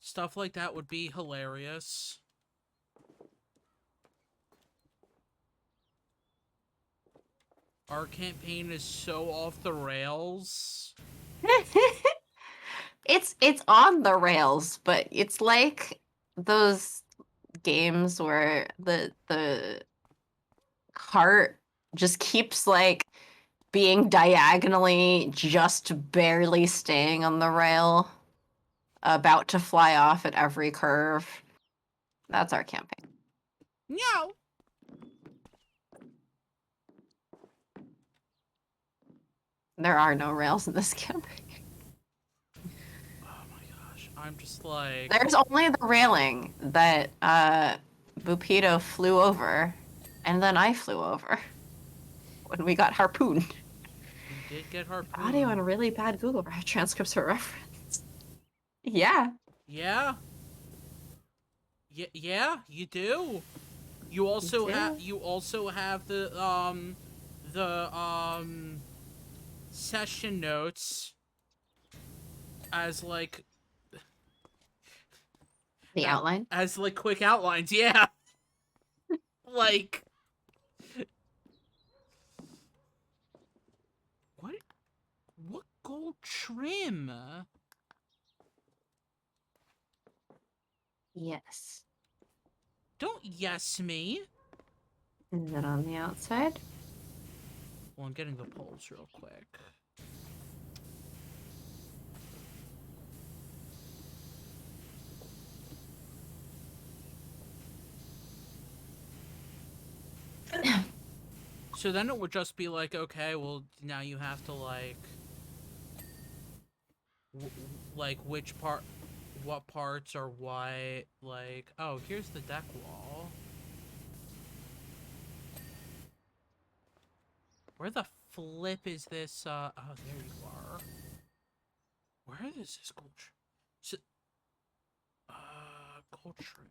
Stuff like that would be hilarious. Our campaign is so off the rails. It's on the rails, but it's like those games where the cart just keeps like being diagonally just barely staying on the rail, about to fly off at every curve. That's our campaign. No. There are no rails in this campaign. Oh my gosh. I'm just like... There's only the railing that Bupito flew over, and then I flew over when we got harpooned. You did get harpooned. Audio on really bad Google transcripts for reference. Yeah. Yeah. Yeah, you do. You also have the session notes as like The outline? as like quick outlines, yeah. Like what gold trim? Yes. Don't yes me. Is it on the outside? Well, I'm getting the poles real quick. So then it would just be like, okay, well, now you have to like what parts are what, like, oh, here's the deck wall. Where the flip is this, oh, there you are. Where is this gold trim? Gold trim.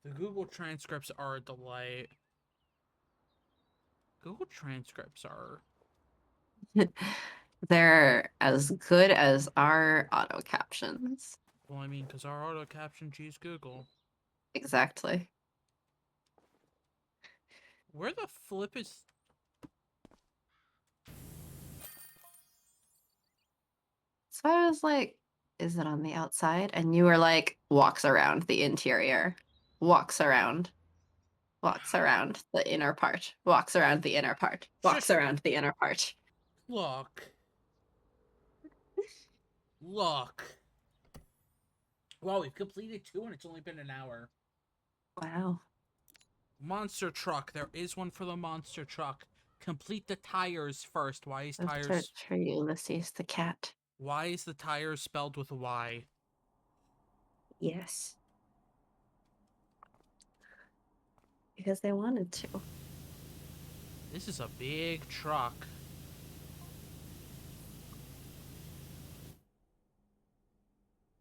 The Google transcripts are a delight. Google transcripts are... They're as good as our auto captions. Well, I mean, because our auto captions use Google. Exactly. Where the flip is... So I was like, is it on the outside? And you were like, walks around the interior, walks around the inner part, walks around the inner part, walks around the inner part. Look. Look. Wow, we've completed 2 and it's only been an hour. Wow. Monster truck. There is one for the monster truck. Complete the tires first. Why is Let's tires... search for Ulysses the cat. Why is the tires spelled with a Y? Yes. Because they wanted to. This is a big truck.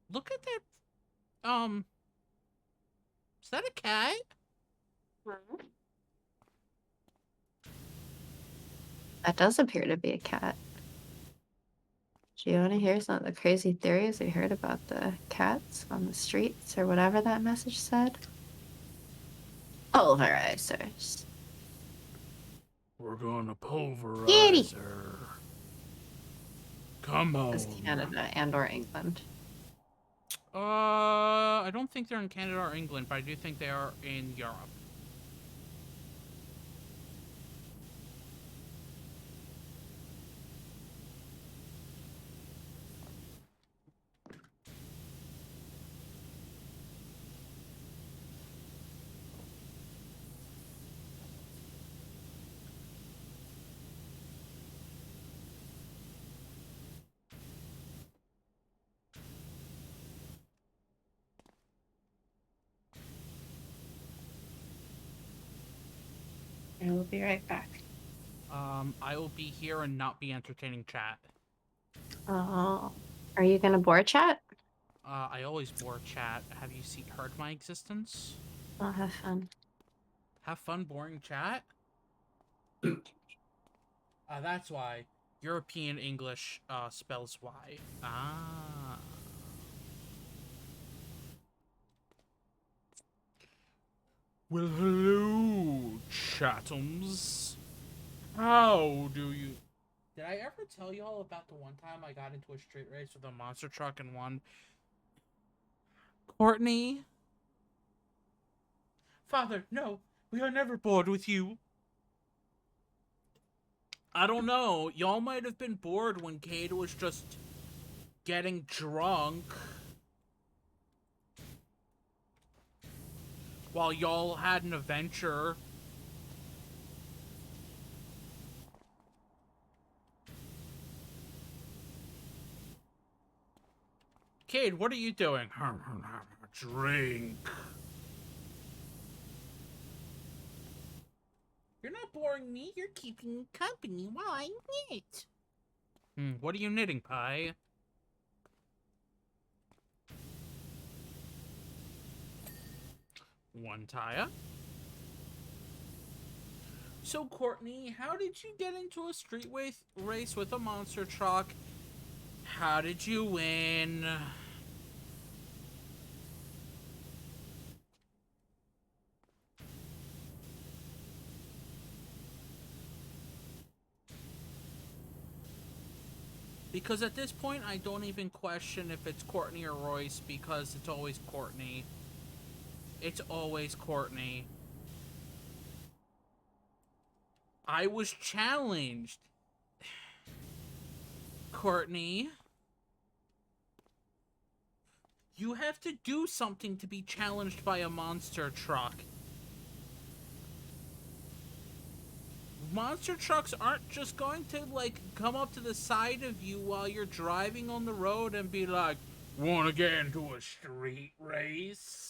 Look at that. Is that a cat? Hmm? That does appear to be a cat. Do you want to hear some of the crazy theories we heard about the cats on the streets or whatever that message said? Pulverizers. We're gonna pulverize Kitty! her. Come Is on. Canada and or England. I don't think they're in Canada or England, but I do think they are in Europe. I will be right back. I will be here and not be entertaining chat. Oh. Are you gonna board chat? I always bore chat. Have you heard my existence? I'll have fun. Have fun boring chat? That's why. European English, spells Y. Ah. Well, hello, chatums. How do you... Did I ever tell y'all about the one time I got into a street race with a monster truck and won? Courtney? Father, no. We are never bored with you. I don't know. Y'all might have been bored when Cade was just getting drunk while y'all had an adventure. Cade, what are you doing? Drink. You're not boring me. You're keeping company while I knit. What are you knitting, Pie? One Taya. So, Courtney, how did you get into a street race with a monster truck? How did you win? Because at this point, I don't even question if it's Courtney or Royce, because it's always Courtney. It's always Courtney. I was challenged. Courtney. You have to do something to be challenged by a monster truck. Monster trucks aren't just going to, like, come up to the side of you while you're driving on the road and be like, wanna get into a street race?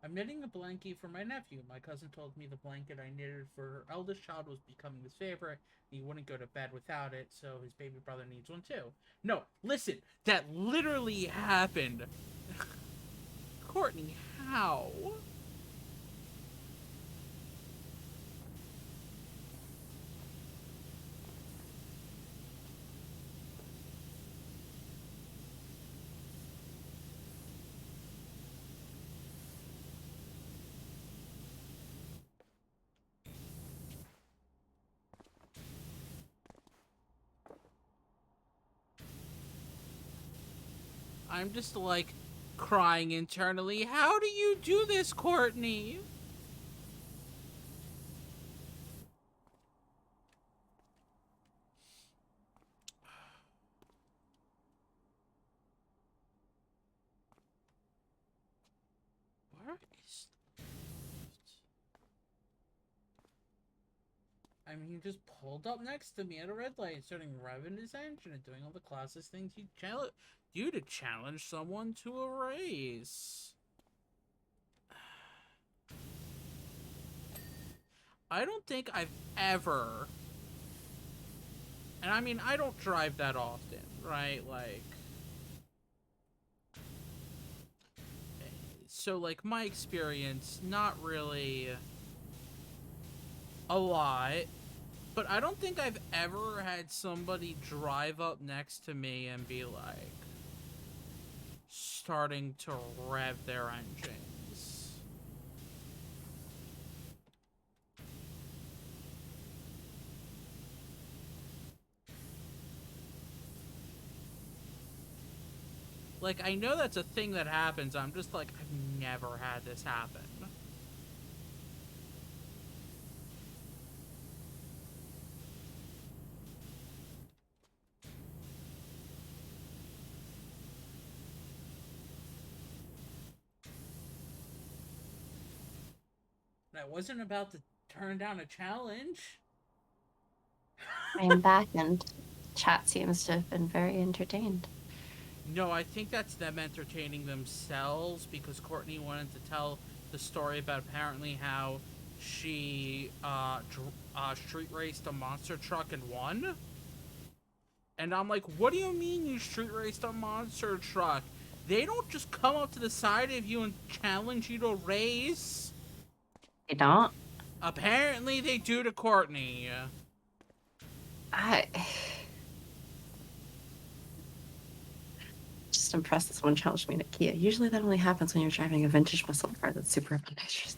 I'm knitting a blankie for my nephew. My cousin told me the blanket I knitted for her eldest child was becoming his favorite. He wouldn't go to bed without it, so his baby brother needs one too. No, listen, that literally happened. Courtney, how? I'm just like crying internally. How do you do this, Courtney? Where is... I mean, he just pulled up next to me at a red light, starting revving his engine and doing all the classist things you do to challenge someone to a race. I don't think I've ever, and I mean, I don't drive that often, right? Like, so like my experience, not really a lot, but I don't think I've ever had somebody drive up next to me and be like starting to rev their engines. Like, I know that's a thing that happens. I'm just like, I've never had this happen. I wasn't about to turn down a challenge. I am back, and chat seems to have been very entertained. No, I think that's them entertaining themselves because Courtney wanted to tell the story about apparently how she street raced a monster truck and won. And I'm like, what do you mean you street raced a monster truck? They don't just come up to the side of you and challenge you to race. They don't? Apparently they do to Courtney. I just impressed this one challenged me in a Kia. Usually that only happens when you're driving a vintage muscle car that's super obnoxious.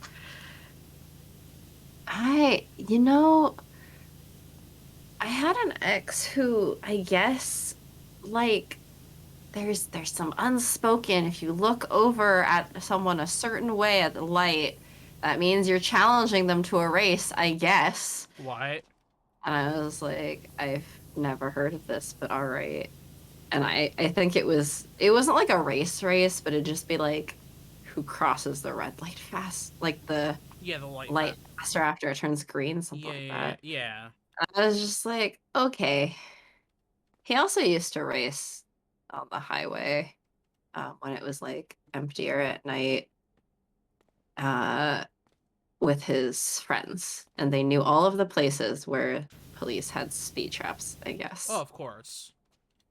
You know, I had an ex who, I guess, like, there's some unspoken, if you look over at someone a certain way at the light, that means you're challenging them to a race, I guess. What? And I was like, I've never heard of this, but all right. And I think it wasn't like a race, but it'd just be like, who crosses the red light fast? Like the Yeah, the light faster after it turns green, something like that. Yeah. I was just like, okay. He also used to race on the highway when it was like emptier at night uh, with his friends. And they knew all of the places where police had speed traps, I guess. Oh, of course.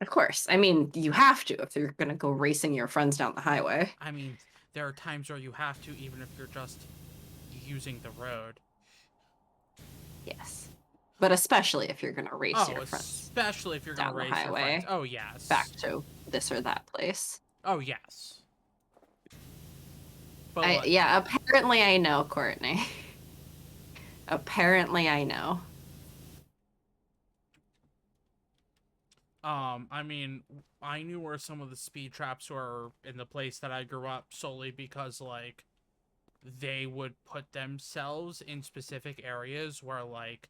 Of course. I mean, you have to if you're going to go racing your friends down the highway. I mean, there are times where you have to, even if you're just using the road. Yes. But especially if you're going to race your friends. Especially if you're going to race your friends. Oh, yes. Back to this or that place. Oh, yes. But yeah, apparently I know, Courtney. Apparently I know. I mean, I knew where some of the speed traps were in the place that I grew up solely because, like, they would put themselves in specific areas where, like,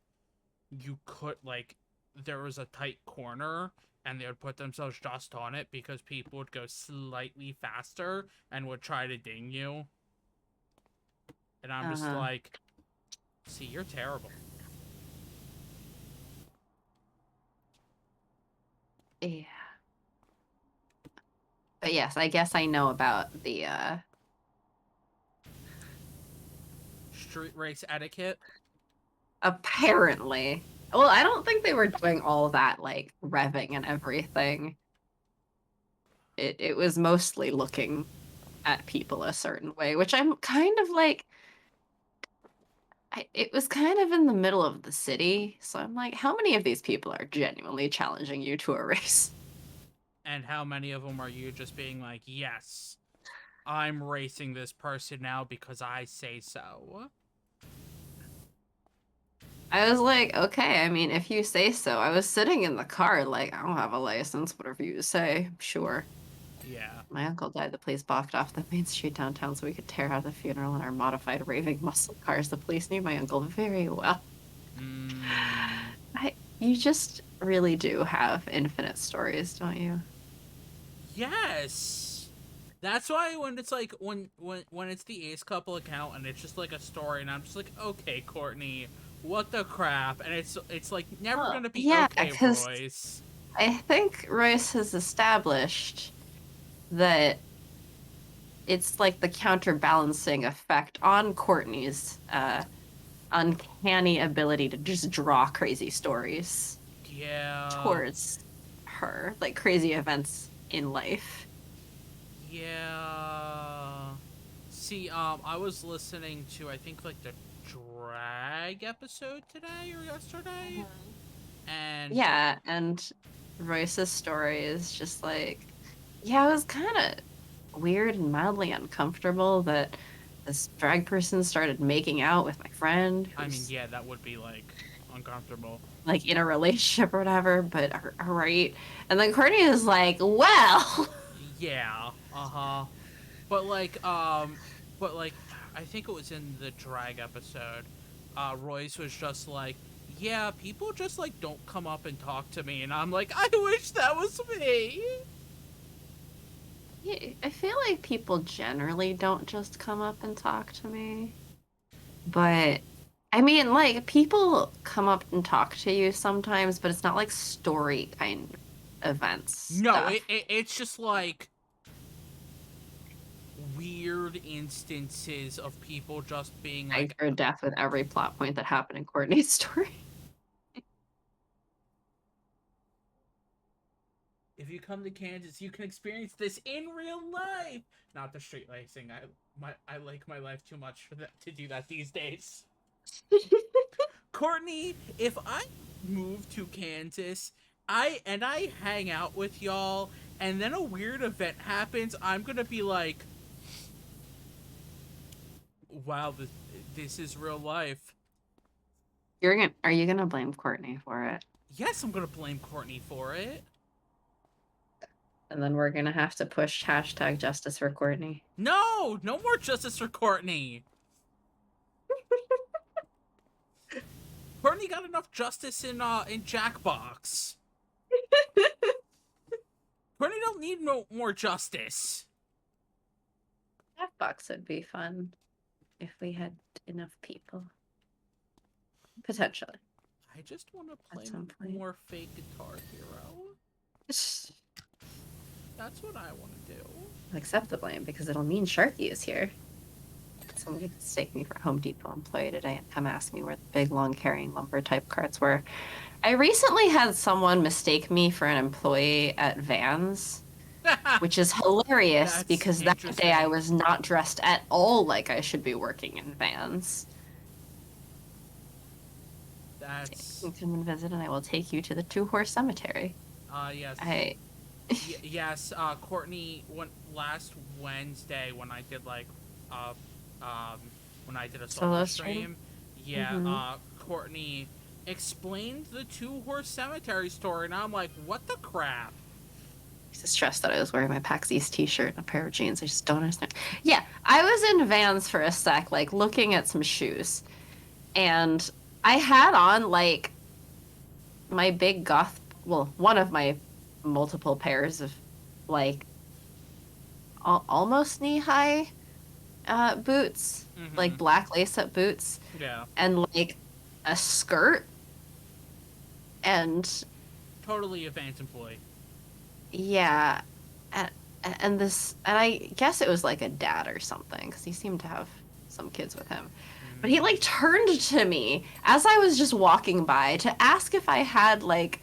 you could, like, there was a tight corner and they would put themselves just on it because people would go slightly faster and would try to ding you. And I'm just like, see, you're terrible. Yeah. But yes, I guess I know about the street race etiquette. Apparently. Well, I don't think they were doing all that, like, revving and everything. It was mostly looking at people a certain way, which I'm kind of like... it was kind of in the middle of the city, so I'm like, how many of these people are genuinely challenging you to a race? And how many of them are you just being like, yes, I'm racing this person now because I say so? I was like, okay, I mean, if you say so. I was sitting in the car like, I don't have a license, whatever you say, sure. Yeah. My uncle died. The police blocked off the main street downtown so we could tear out the funeral in our modified raving muscle cars. The police knew my uncle very well. You just really do have infinite stories, don't you? Yes. That's why when it's like when it's the Ace Couple account and it's just like a story and I'm just like, okay, Courtney, what the crap? And it's like never gonna be okay, Royce. I think Royce has established that it's like the counterbalancing effect on Courtney's uncanny ability to just draw crazy stories Yeah. towards her, like crazy events in life. Yeah. See, I was listening to, I think, like, the drag episode today or yesterday, Mhm. and Yeah, and Royce's story is just like, yeah, it was kind of weird and mildly uncomfortable that this drag person started making out with my friend I mean, who's yeah, that would be, like, uncomfortable. like in a relationship or whatever, but all right. And then Courtney is like, well, Yeah, uh-huh. But, but, like, I think it was in the drag episode, Royce was just like, yeah, people just, like, don't come up and talk to me, and I'm like, I wish that was me! yeah, I feel like people generally don't just come up and talk to me. But I mean, like, people come up and talk to you sometimes, but it's not like story kind of events No, stuff. it's just, like, weird instances of people just being I like, heard death with every plot point that happened in Courtney's story. if you come to Kansas, you can experience this in real life. Not the street racing. I like my life too much for that to do that these days. Courtney, if I move to Kansas, I hang out with y'all, and then a weird event happens, I'm gonna be like, wow, this is real life. Are you gonna blame Courtney for it? Yes, I'm gonna blame Courtney for it. And then we're gonna have to push hashtag justice for Courtney. No, no more justice for Courtney. Courtney got enough justice in Jackbox. Courtney don't need no more justice. Jackbox would be fun if we had enough people. Potentially. I just want to At play some point. more fake Guitar Hero. That's what I want to do. Accept the blame because it'll mean Sharky is here. Somebody could mistake me for a Home Depot employee today and come ask me where the big, long carrying lumber type carts were. I recently had someone mistake me for an employee at Vans, which is hilarious That's because that day I interesting. was not dressed at all like I should be working in Vans. That's You can come and visit, and I will take you to the two-horse cemetery. yes. I Yes, Courtney, last Wednesday when I did like uh um when I did a solo solo stream. stream, yeah, Mm-hmm. Courtney explained the two-horse cemetery story, and I'm like, what the crap? He's stressed that I was wearing my PAX East t-shirt and a pair of jeans. I just don't understand. Yeah, I was in Vans for a sec, like looking at some shoes, and I had on like my big goth, well, one of my multiple pairs of like almost knee-high boots, like Mm-hmm. black lace-up boots, Yeah. and like a skirt, and Totally a Vans employee. yeah, and, and this, and I guess it was like a dad or something because he seemed to have some kids with him. But he like turned to me as I was just walking by to ask if I had like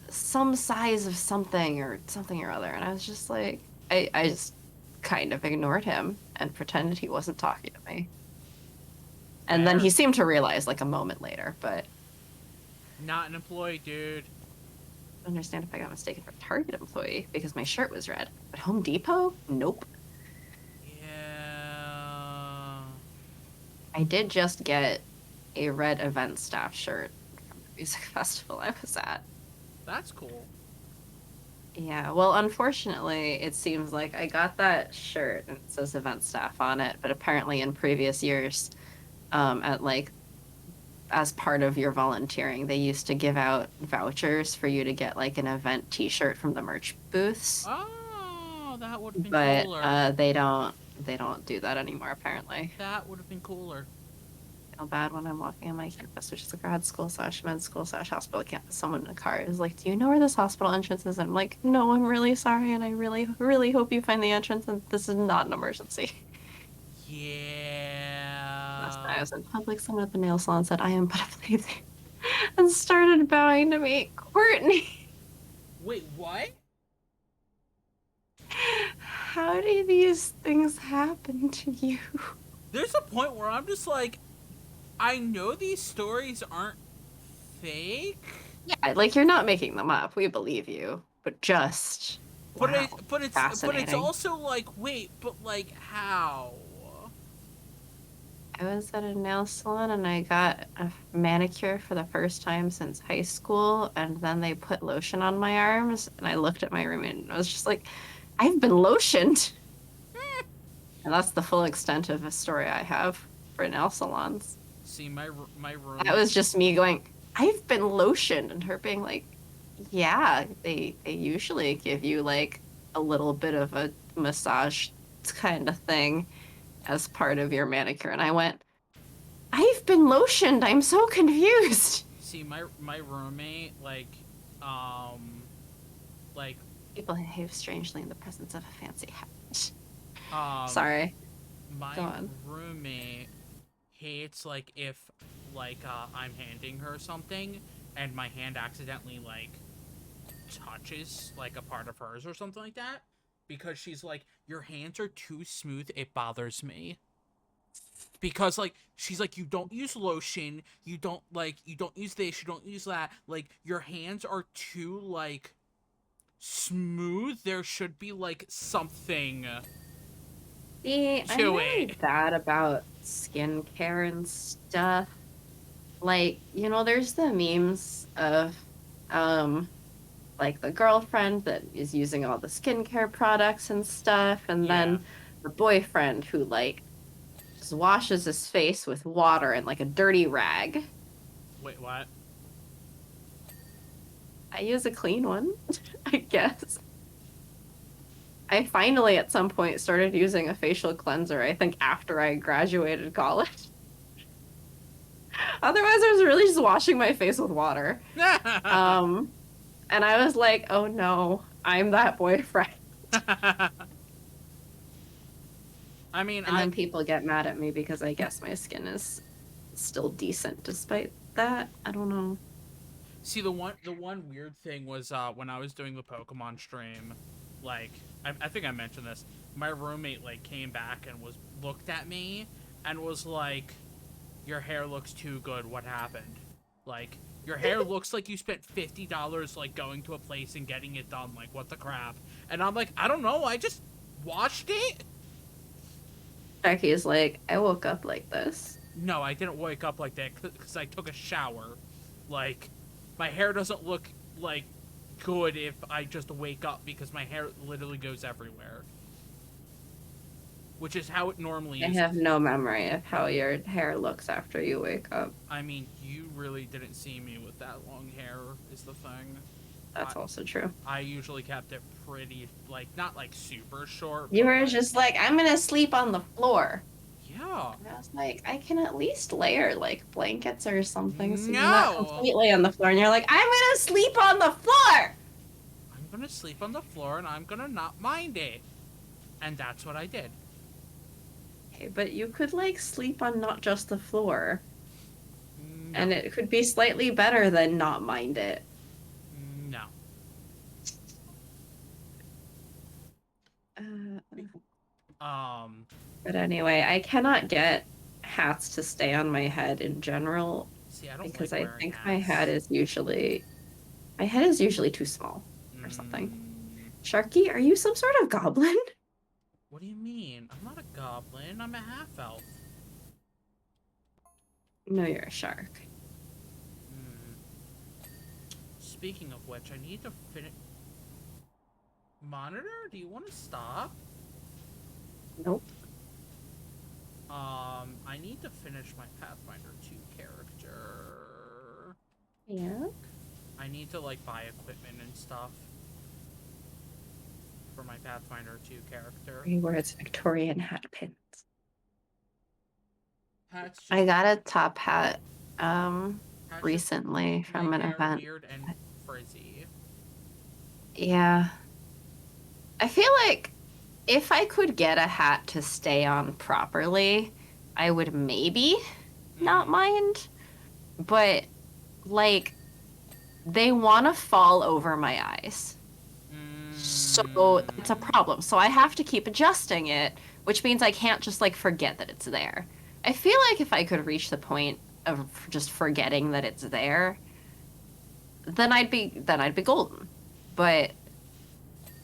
some size of something or other. And I was just like, I just kind of ignored him and pretended he wasn't talking to me. And then Fair. he seemed to realize like a moment later, but Not an employee, dude. I understand if I got mistaken for a Target employee because my shirt was red. But Home Depot? Nope. Yeah. I did just get a red event staff shirt from the music festival I was at. That's cool. Yeah, well, unfortunately, it seems like I got that shirt and it says event staff on it, but apparently in previous years, at like as part of your volunteering, they used to give out vouchers for you to get like an event T-shirt from the merch booths, Oh, that would have been but cooler. they don't do that anymore apparently. That would have been cooler. I feel bad when I'm walking on my campus, which is a grad school / med school / hospital campus. Someone in a car is like, "Do you know where this hospital entrance is?" And I'm like, "No, I'm really sorry, and I really, really hope you find the entrance. And this is not an emergency." Last Yeah. I was in public, someone at the nail salon said, "I am but a plaything," and started bowing to me. Courtney, Wait, what? how do these things happen to you? There's a point where I'm just like, I know these stories aren't fake, Yeah, like you're not making them up. We believe you, but just wow, but it's fascinating. also like, wait, but like how? I was at a nail salon and I got a manicure for the first time since high school, and then they put lotion on my arms, and I looked at my roommate and I was just like, I've been lotioned. And that's the full extent of a story I have for nail salons. See, my That roommate. was just me going, I've been lotioned, and her being like, yeah, they usually give you like a little bit of a massage kind of thing as part of your manicure. And I went, I've been lotioned. I'm so confused. See, my roommate, um, like, People behave strangely in the presence of a fancy hat. um, Sorry. Go my on. roommate hates like if I'm handing her something and my hand accidentally like touches like a part of hers or something like that, because she's like, your hands are too smooth, it bothers me. Because like she's like, you don't use lotion, you don't use this, you don't use that, like your hands are too like smooth, there should be like something See, I'm to really it. bad about skincare and stuff. Like, there's the memes of like the girlfriend that is using all the skincare products and stuff, and Yeah. then the boyfriend who like just washes his face with water and like a dirty rag. Wait, what? I use a clean one, I guess. I finally at some point started using a facial cleanser, I think after I graduated college. Otherwise, I was really just washing my face with water. And I was like, oh no, I'm that boyfriend. I mean, And then people get mad at me because I guess my skin is still decent despite that. I don't know. see the one weird thing was when I was doing the Pokemon stream, like I think I mentioned this. My roommate like came back and was looked at me and was like, "Your hair looks too good. What happened? Like your hair looks like you spent $50 like going to a place and getting it done. Like what the crap?" And I'm like, "I don't know. I just washed it." Becky is like, I woke up like this. No, I didn't wake up like that because I took a shower. Like, my hair doesn't look, like, good if I just wake up because my hair literally goes everywhere. Which is how it normally I is. have no memory of how your hair looks after you wake up. I mean, you really didn't see me with that long hair, is the thing. That's also true. I usually kept it pretty, like, not, like, super short. You but, were like, just like, I'm gonna sleep on the floor. yeah. And I was like, I can at least layer like blankets or something so you're not No! completely on the floor. And you're like, I'm gonna sleep on the floor. I'm gonna sleep on the floor and I'm gonna not mind it. And that's what I did. Okay, but you could like sleep on not just the floor. No. And it could be slightly better than not mind it. No. But anyway, I cannot get hats to stay on my head in general See, I don't because like I wearing think hats. my head is usually too small or something. Mm, Sharky, are you some sort of goblin? what do you mean? I'm not a goblin. I'm a half elf. No, you're a shark. Speaking of which, I need to finish. Monitor, do you want to stop? Nope. I need to finish my Pathfinder 2 character. Yeah. I need to like buy equipment and stuff for my Pathfinder 2 character. Rewards Victorian hat pins. Hats just I got a top hat hats just recently from make an hair event. weird and frizzy. Yeah. I feel like if I could get a hat to stay on properly, I would maybe. not mind. But, like, they want to fall over my eyes. So it's a problem. So I have to keep adjusting it, which means I can't just like forget that it's there. I feel like if I could reach the point of just forgetting that it's there, then I'd be golden. But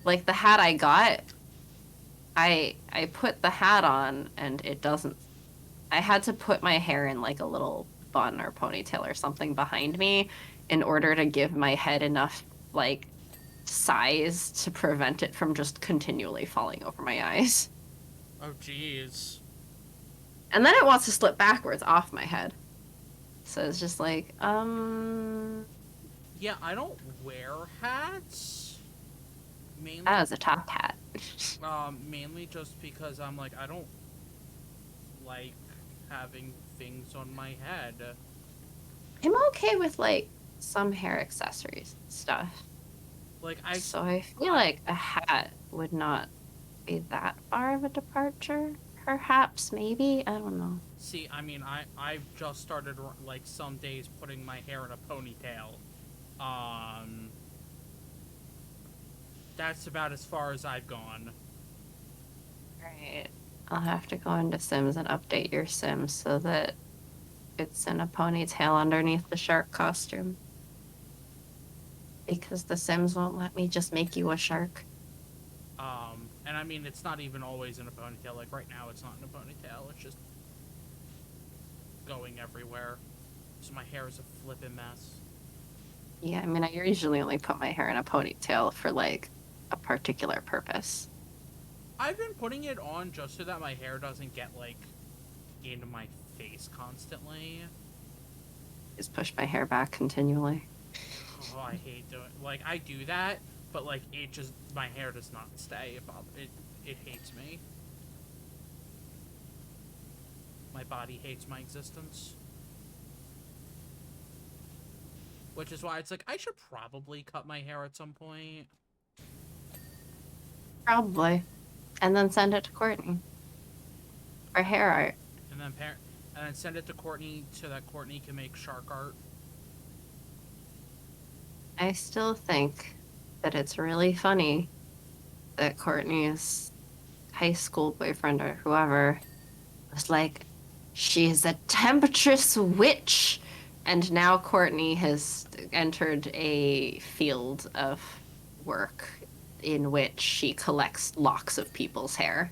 like the hat I got, I put the hat on and it doesn't. I had to put my hair in like a little bun or ponytail or something behind me in order to give my head enough like size to prevent it from just continually falling over my eyes. Oh, jeez. And then it wants to slip backwards off my head. So it's just like, Yeah, I don't wear hats. Mainly, that was a top hat. mainly just because I'm like, I don't like having things on my head. I'm okay with like some hair accessories and stuff. Like, So I feel like a hat would not be that far of a departure. Perhaps, maybe. I don't know. see, I mean, I've just started, like, some days putting my hair in a ponytail. Um, that's about as far as I've gone. Right. I'll have to go into Sims and update your Sims so that it's in a ponytail underneath the shark costume. Because the Sims won't let me just make you a shark. And I mean, it's not even always in a ponytail. Like, right now, it's not in a ponytail. It's just going everywhere. So my hair is a flippin' mess. Yeah, I mean, I usually only put my hair in a ponytail for like a particular purpose. I've been putting it on just so that my hair doesn't get, like, into my face constantly. Just push my hair back continually. Oh, I hate doing. Like, I do that, but like it just my hair does not stay. It hates me. My body hates my existence. Which is why it's like I should probably cut my hair at some point. Probably. And then send it to Courtney. For hair art. And then send it to Courtney so that Courtney can make shark art. I still think that it's really funny that Courtney's high school boyfriend or whoever was like, she's a temptress witch. And now Courtney has entered a field of work in which she collects locks of people's hair.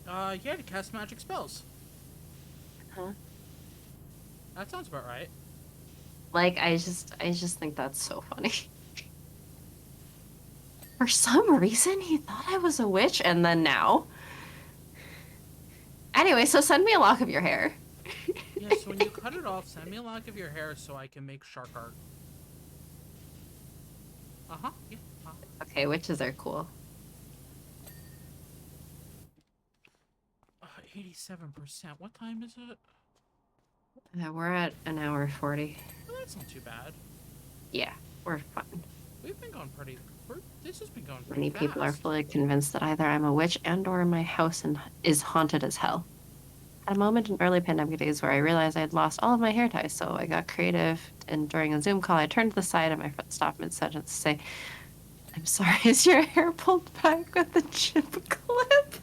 Yeah, to cast magic spells. Huh? That sounds about right. Like, I just think that's so funny. For some reason, he thought I was a witch, and then now. Anyway, so send me a lock of your hair. Yeah, so when you cut it off, send me a lock of your hair so I can make shark art. Yeah. Okay, witches are cool. 87%. What time is it? We're at an hour 40. Oh, that's not too bad. Yeah, we're fine. We've been going pretty. This has been going pretty Many fast. people are fully convinced that either I'm a witch and or my house is haunted as hell. At a moment in early pandemic days where I realized I had lost all of my hair ties, so I got creative, and during a Zoom call, I turned to the side and my foot stopped mid-sentence to say, I'm sorry, is your hair pulled back with a chip clip?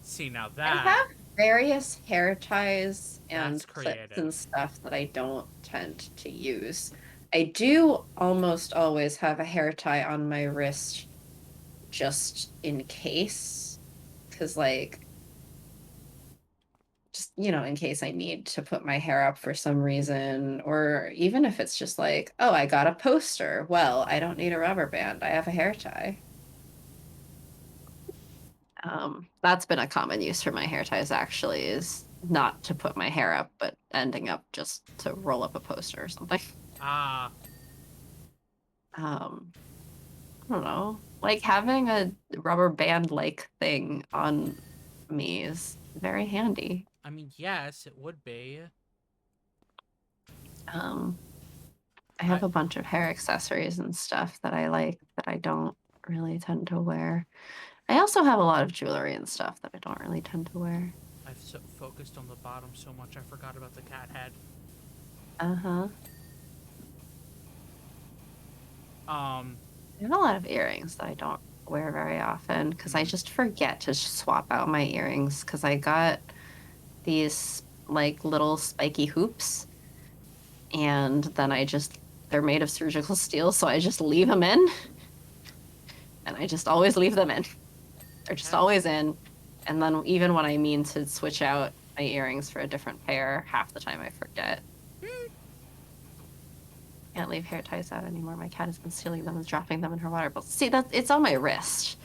See, now I that... have various hair ties and That's clips creative. and stuff that I don't tend to use. I do almost always have a hair tie on my wrist just in case. Because, like, just, in case I need to put my hair up for some reason. Or even if it's just like, oh, I got a poster. Well, I don't need a rubber band. I have a hair tie. That's been a common use for my hair ties, actually, is not to put my hair up, but ending up just to roll up a poster or something. Ah. I don't know. Like, having a rubber band-like thing on me is very handy. I mean, yes, it would be. I have a bunch of hair accessories and stuff that I like that I don't really tend to wear. I also have a lot of jewelry and stuff that I don't really tend to wear. I have so focused on the bottom so much I forgot about the cat head. Uh-huh. I have a lot of earrings that I don't wear very often because I just forget to swap out my earrings because I got these like little spiky hoops and then they're made of surgical steel, so I just leave them in and I just always leave them in. They're just always in. And then even when I mean to switch out my earrings for a different pair, half the time I forget. Can't leave hair ties out anymore. My cat has been stealing them and dropping them in her water bowl. See, it's on my wrist,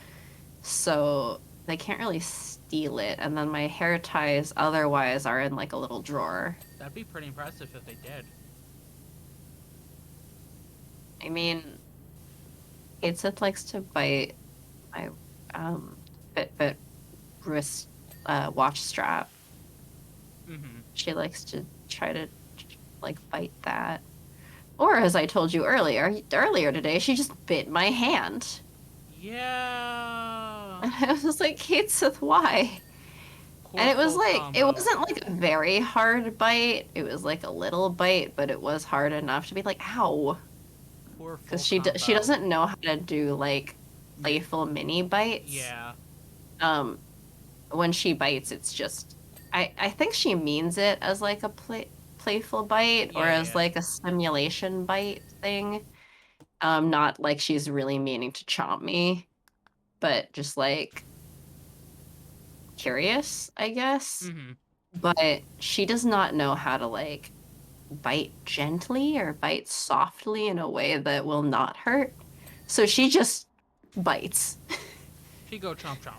so they can't really steal it. And then my hair ties otherwise are in like a little drawer. That'd be pretty impressive if they did. I mean, Kate likes to bite my Fitbit wrist watch strap. She likes to try to like bite that. Or as I told you earlier today, she just bit my hand. Yeah. And I was like, Kate Sith, why? And it was like, it wasn't like a very hard bite. It was like a little bite, but it was hard enough to be like, ow. Because she doesn't know how to do like playful mini bites. Yeah. When she bites, it's just, I think she means it as like a playful bite or as like a stimulation bite thing. Not like she's really meaning to chomp me, but just like curious, I guess. But she does not know how to like bite gently or bite softly in a way that will not hurt. So she just bites. She go chomp chomp.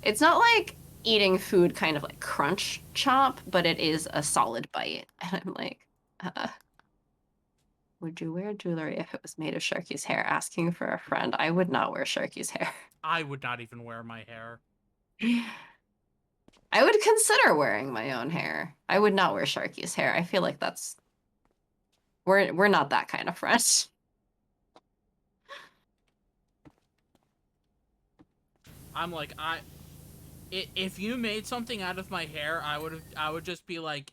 It's not like eating food kind of like crunch chomp, but it is a solid bite. And I'm like, would you wear jewelry if it was made of Sharky's hair? Asking for a friend. I would not wear Sharky's hair. I would not even wear my hair. I would consider wearing my own hair. I would not wear Sharky's hair. I feel like we're not that kind of friends. I'm like, if you made something out of my hair, I would just be like,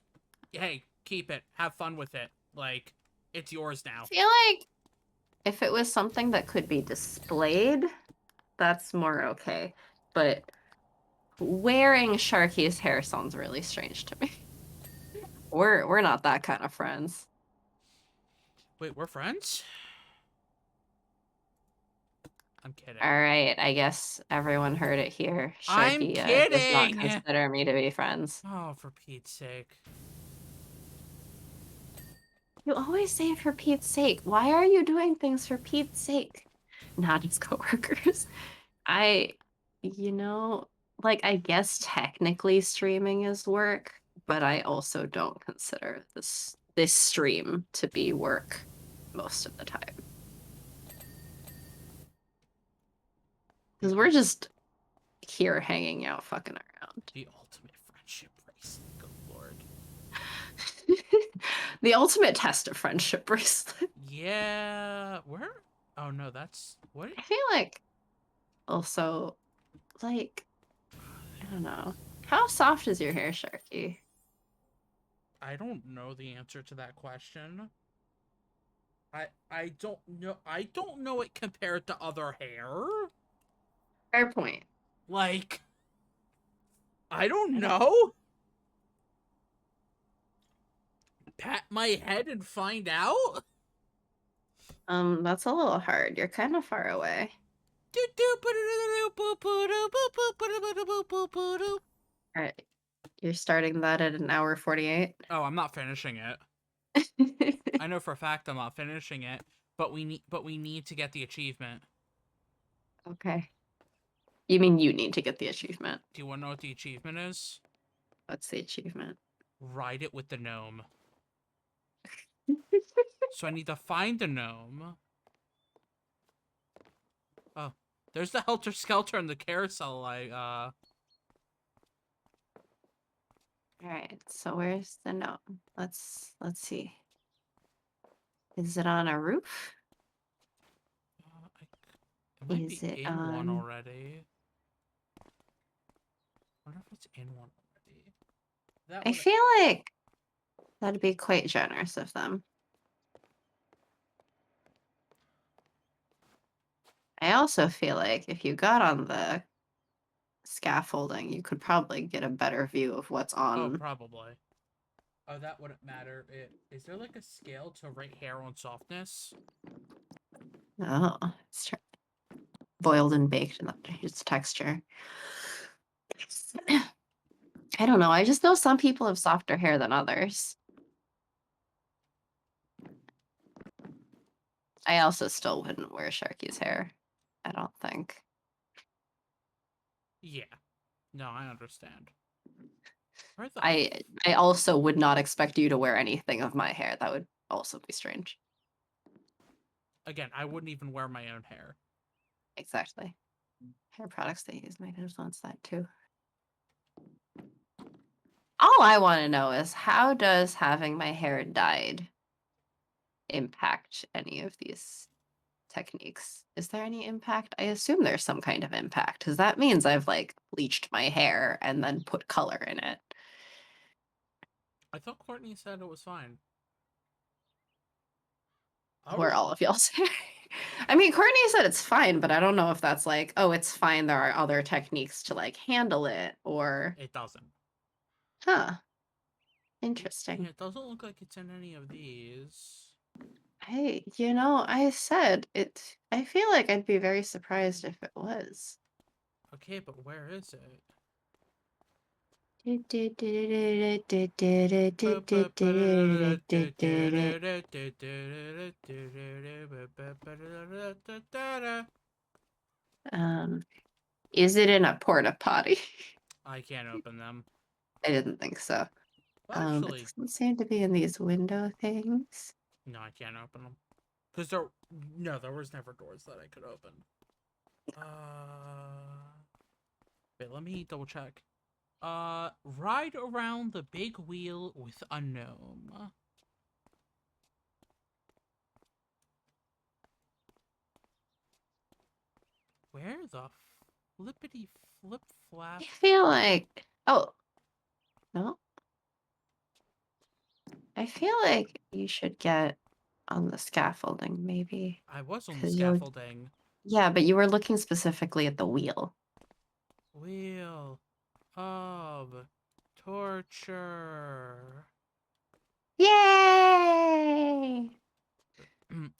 hey, keep it, have fun with it. Like, it's yours now. I feel like if it was something that could be displayed, that's more okay. But wearing Sharky's hair sounds really strange to me. We're not that kind of friends. Wait, we're friends? I'm kidding. All right, I guess everyone heard it here. I'm Sharky does not kidding! consider me to be friends. Oh, for Pete's sake. You always say for Pete's sake. Why are you doing things for Pete's sake? Not as coworkers. You know, like I guess technically streaming is work, but I also don't consider this stream to be work most of the time. Because we're just here hanging out, fucking around. The ultimate friendship bracelet, good lord. The ultimate test of friendship bracelet. Yeah, where? Oh no, that's what? I feel like also, like, I don't know. How soft is your hair, Sharky? I don't know the answer to that question. I don't know. I don't know it compared to other hair. Fair point. Like, I don't know. Pat my head and find out? That's a little hard. You're kind of far away. Alright. You're starting that at an hour 48? Oh, I'm not finishing it. I know for a fact I'm not finishing it, but we need to get the achievement. Okay. You mean you need to get the achievement? Do you want to know what the achievement is? What's the achievement? Ride it with the gnome. So I need to find the gnome. Oh, there's the Helter Skelter and the carousel. Alright, so where's the gnome? Let's see. Is it on a roof? It might Is be it in one on... already. wonder if it's in one already. That I would. feel like that'd be quite generous of them. I also feel like if you got on the scaffolding, you could probably get a better view of what's Oh, on. probably. Oh, that wouldn't matter. Is there like a scale to rate hair on softness? Oh, it's boiled and baked in its texture. I don't know. I just know some people have softer hair than others. I also still wouldn't wear Sharky's hair. I don't think. Yeah. No, I understand. Where the I also would not expect you to wear anything of my hair. That would also be strange. Again, I wouldn't even wear my own hair. Exactly. Hair products they use might influence that too. All I want to know is how does having my hair dyed impact any of these techniques? Is there any impact? I assume there's some kind of impact because that means I've like bleached my hair and then put color in it. I thought Courtney said it was fine. I Where would. all of y'all's hair. I mean, Courtney said it's fine, but I don't know if that's like, oh, it's fine. There are other techniques to like handle it or, It doesn't. huh, Yeah, interesting. it doesn't look like it's in any of these. I said it, I feel like I'd be very surprised if it was. Okay, but where is it? Um, is it in a porta potty? I can't open them. I didn't think so. Well, It actually, doesn't seem to be in these window things. no, I can't open them. Because there was never doors that I could open. Wait, let me double check. Ride around the big wheel with a gnome. Where the flippity flip flap? I feel like, oh, no. I feel like you should get on the scaffolding, maybe. I was on the Because you're, scaffolding. yeah, but you were looking specifically at the wheel. Wheel of torture. Yay!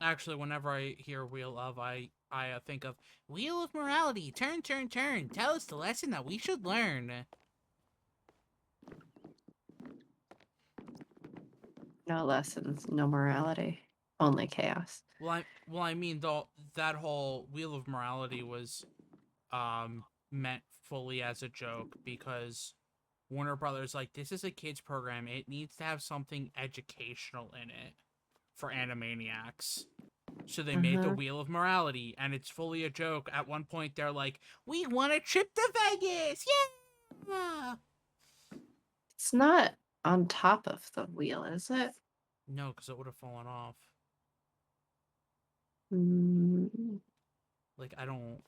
Actually, whenever I hear wheel of, I think of wheel of morality. Turn, turn, turn. Tell us the lesson that we should learn. No lessons, no morality, only chaos. I mean, though that whole wheel of morality was meant fully as a joke because Warner Brothers like this is a kids program. It needs to have something educational in it for Animaniacs. So they made the Uh-huh. Wheel of Morality, and it's fully a joke. At one point, they're like, "We want a trip to Vegas, yeah!" It's not on top of the wheel, is it? No, because it would have fallen off. Mm, Like I don't.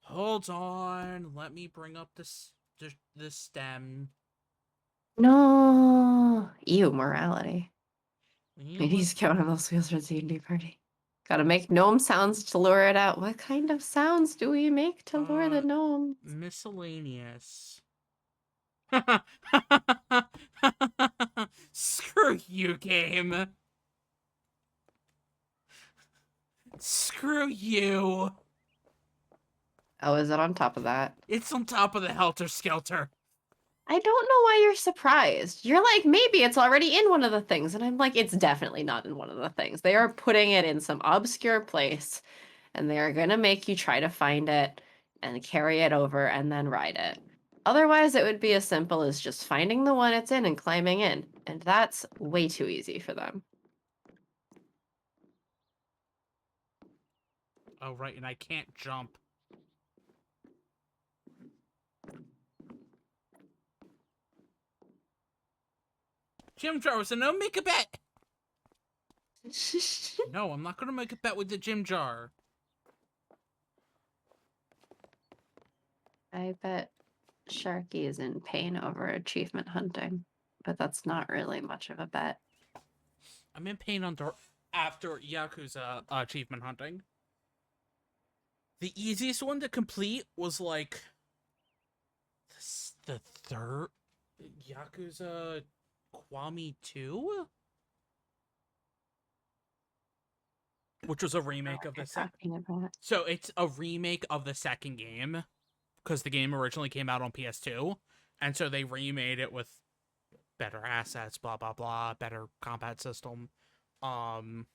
Hold on, let me bring up the stem. no. Ew, morality. Wheel Maybe of he's get one of those wheels for the D&D party. Gotta make gnome sounds to lure it out. What kind of sounds do we make to lure the gnomes? miscellaneous. Screw you, game. Screw you. Oh, is it on top of that? It's on top of the Helter Skelter. I don't know why you're surprised. You're like, maybe it's already in one of the things. And I'm like, it's definitely not in one of the things. They are putting it in some obscure place and they are going to make you try to find it and carry it over and then ride it. Otherwise, it would be as simple as just finding the one it's in and climbing in. And that's way too easy for them. Oh, right, and I can't jump. Jim Jar, so no, make a bet. No, I'm not gonna make a bet with the Jim Jar. I bet Sharky is in pain over achievement hunting, but that's not really much of a bet. I'm in pain after Yakuza achievement hunting. The easiest one to complete was like the third Yakuza Kiwami 2, which was a remake of the Talking about. So it's a remake of the second game because the game originally came out on PS2, and so they remade it with better assets, blah blah blah, better combat system, um,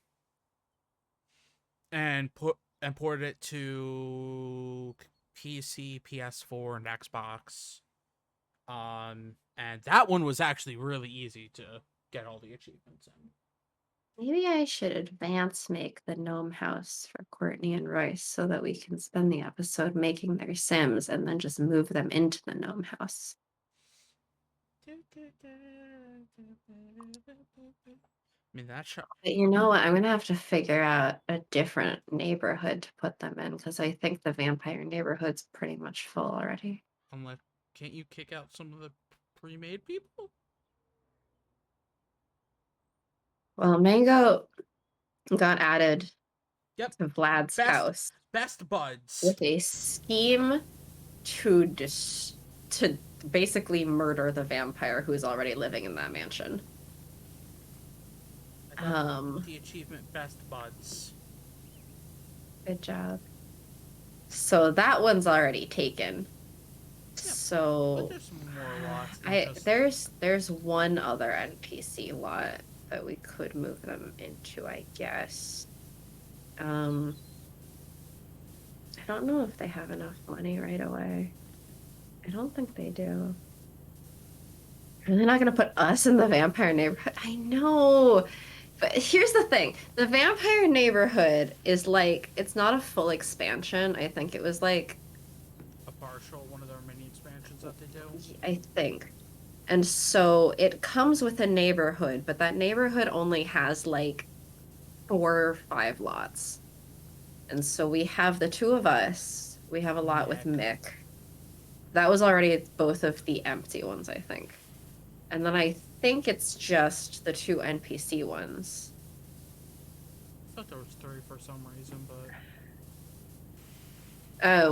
and ported it to PC, PS4, and Xbox. And that one was actually really easy to get all the achievements in. Maybe I should advance make the gnome house for Courtney and Royce so that we can spend the episode making their Sims and then just move them into the gnome house. I mean, that shot. But you know what? I'm gonna have to figure out a different neighborhood to put them in because I think the vampire neighborhood's pretty much full already. I'm like, can't you kick out some of the pre-made people? Well, Mango got added Yep. to Vlad's house Best buds. with a scheme to to basically murder the vampire who is already living in that mansion. The achievement best buds. Good job. So that one's already taken. Yep. So But there's more lots. there's one other NPC lot that we could move them into, I guess. I don't know if they have enough money right away. I don't think they do. Are they not going to put us in the vampire neighborhood? I know. But here's the thing. The vampire neighborhood is like, it's not a full expansion. I think it was like a partial one of their mini expansions that they do. I think. And so it comes with a neighborhood, but that neighborhood only has like 4 or 5 lots. And so we have the two of us. We have a lot with Mick. That was already both of the empty ones, I think. And then I think it's just the 2 NPC ones. I thought there was 3 for some reason, but...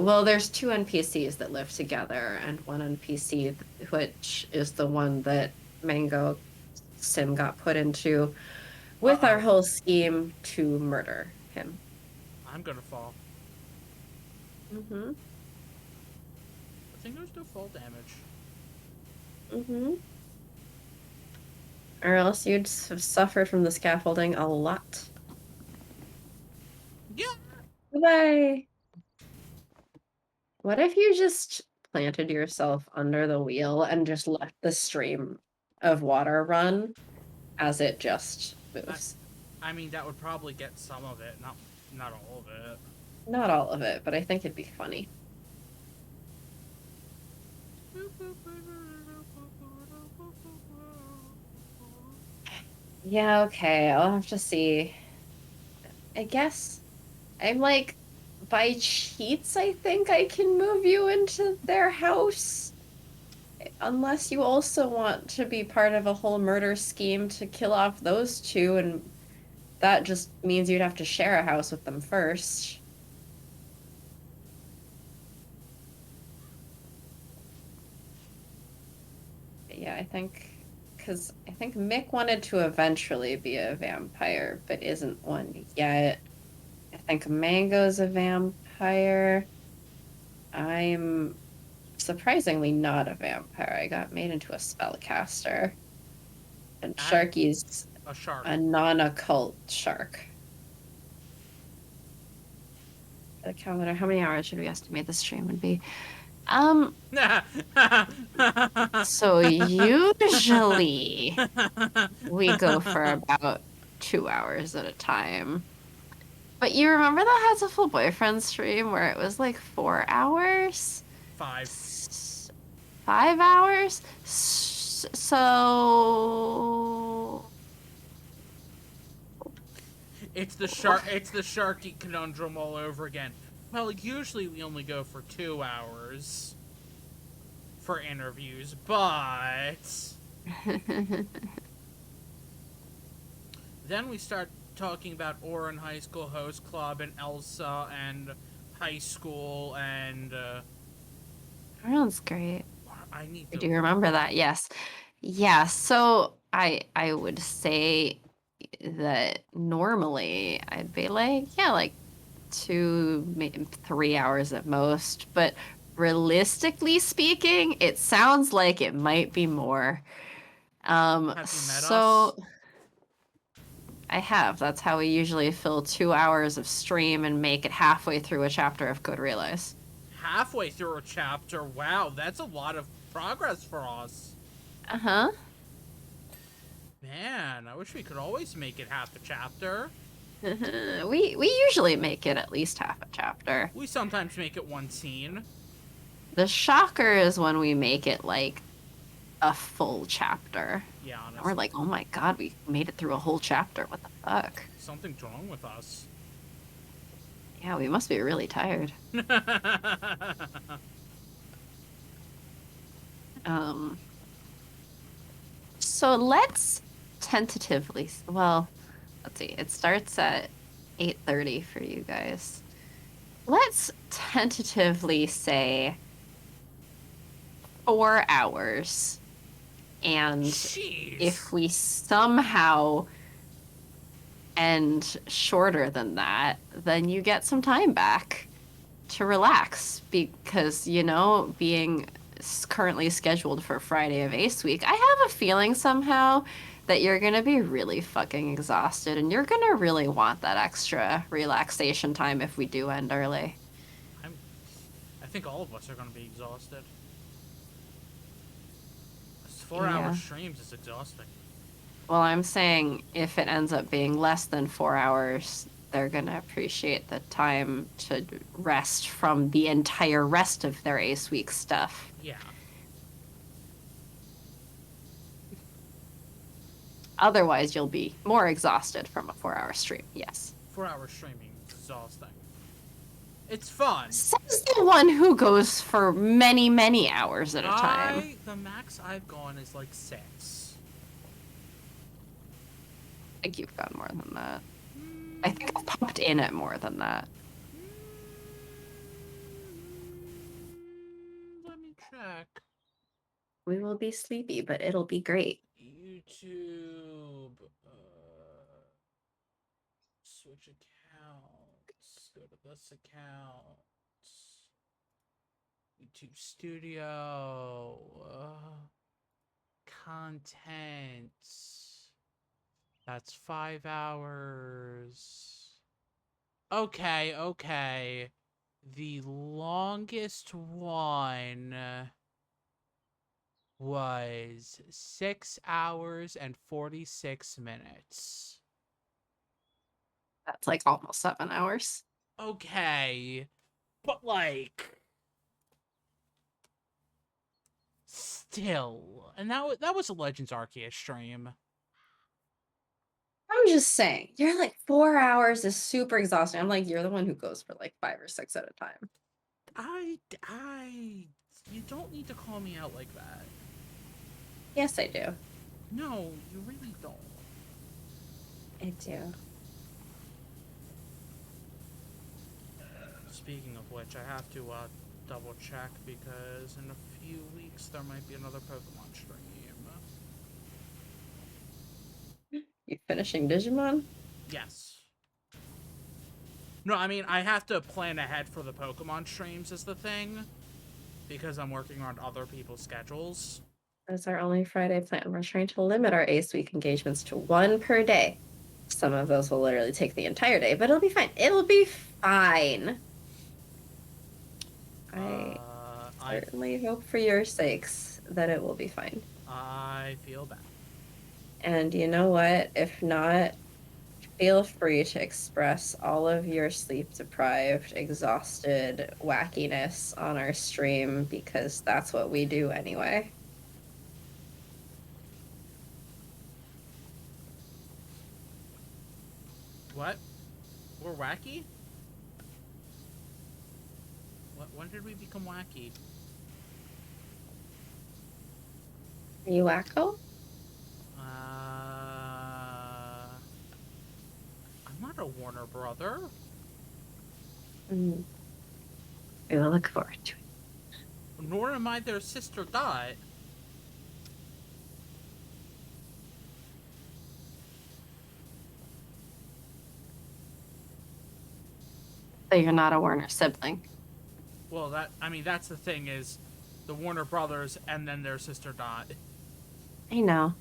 Well, there's 2 NPCs that live together, and 1 NPC, which is the one that Mango Sim got put into with our whole scheme to murder him. I'm gonna fall. Mm-hmm. I think there's no fall damage. Mm-hmm. Or else you'd have suffered from the scaffolding a lot. Yeah! Bye! What if you just planted yourself under the wheel and just let the stream of water run as it just moves? I mean, that would probably get some of it, not all of it. Not all of it, but I think it'd be funny. Yeah, okay, I'll have to see. I guess I'm like, by cheats, I think I can move you into their house. Unless you also want to be part of a whole murder scheme to kill off those 2, and that just means you'd have to share a house with them first. But yeah, I think... Because I think Mick wanted to eventually be a vampire, but isn't one yet. I think Mango's a vampire. I'm surprisingly not a vampire. I got made into a spellcaster. And Sharky's a shark. A non-occult shark. The calendar, how many hours should we estimate the stream would be? So usually we go for about 2 hours at a time. But you remember that Hatful Boyfriend stream where it was like 4 hours? 5. 5 hours? So... It's the Sharky conundrum all over again. Well, usually we only go for 2 hours. for interviews, but then we start talking about Orin High School Host Club and Elsa and high school and Sounds great. I need I to. do remember that. Yes. Yeah. So I would say that normally I'd be like, yeah, like 2, maybe 3 hours at most. But realistically speaking, it sounds like it might be more. Have you met us? So I have. That's how we usually fill 2 hours of stream and make it halfway through a chapter of Code Realize. Halfway through a chapter. Wow, that's a lot of progress for us. Uh-huh. Man, I wish we could always make it half a chapter. We usually make it at least half a chapter. We sometimes make it one scene. The shocker is when we make it like a full chapter. Yeah, honestly. And we're like, oh my god, we made it through a whole chapter. What the fuck? Something's wrong with us. Yeah, we must be really tired. So let's tentatively, well, let's see. It starts at 8:30 for you guys. Let's tentatively say 4 hours. And Jeez. if we somehow end shorter than that, then you get some time back to relax because, you know, being currently scheduled for Friday of Ace Week, I have a feeling somehow that you're going to be really fucking exhausted and you're going to really want that extra relaxation time if we do end early. I think all of us are going to be exhausted. 4-hour streams is exhausting. Well, I'm saying if it ends up being less than 4 hours, they're going to appreciate the time to rest from the entire rest of their Ace Week stuff. Yeah. Otherwise, you'll be more exhausted from a 4-hour stream, yes. 4-hour streaming is exhausting. It's fun. Says the one who goes for many, many hours at a time. The max I've gone is like 6. I think you've gone more than that. I think I've popped in at more than that. Let me check. We will be sleepy, but it'll be great. YouTube. Switch accounts. Go to this account. YouTube Studio. Content. That's 5 hours. Okay. The longest one was 6 hours and 46 minutes. That's like almost 7 hours. Okay. But like still. And that was a Legends Arceus stream. I'm just saying, you're like 4 hours is super exhausting. I'm like, you're the one who goes for like 5 or 6 at a time. You don't need to call me out like that. Yes, I do. No, you really don't. I do. Speaking of which, I have to double check because in a few weeks there might be another Pokemon stream. You finishing Digimon? Yes. No, I mean, I have to plan ahead for the Pokemon streams is the thing. Because I'm working on other people's schedules. That's our only Friday plan. We're trying to limit our Ace Week engagements to 1 per day. Some of those will literally take the entire day, but it'll be fine. It'll be fine. I certainly hope for your sakes that it will be fine. I feel bad. And you know what? If not, feel free to express all of your sleep-deprived, exhausted wackiness on our stream because that's what we do anyway. What? We're wacky? When did we become wacky? Are you wacko? I'm not a Warner brother. We will look forward to it. Nor am I their sister Dot. So you're not a Warner sibling. Well, that's the thing is, the Warner brothers and then their sister Dot. I know.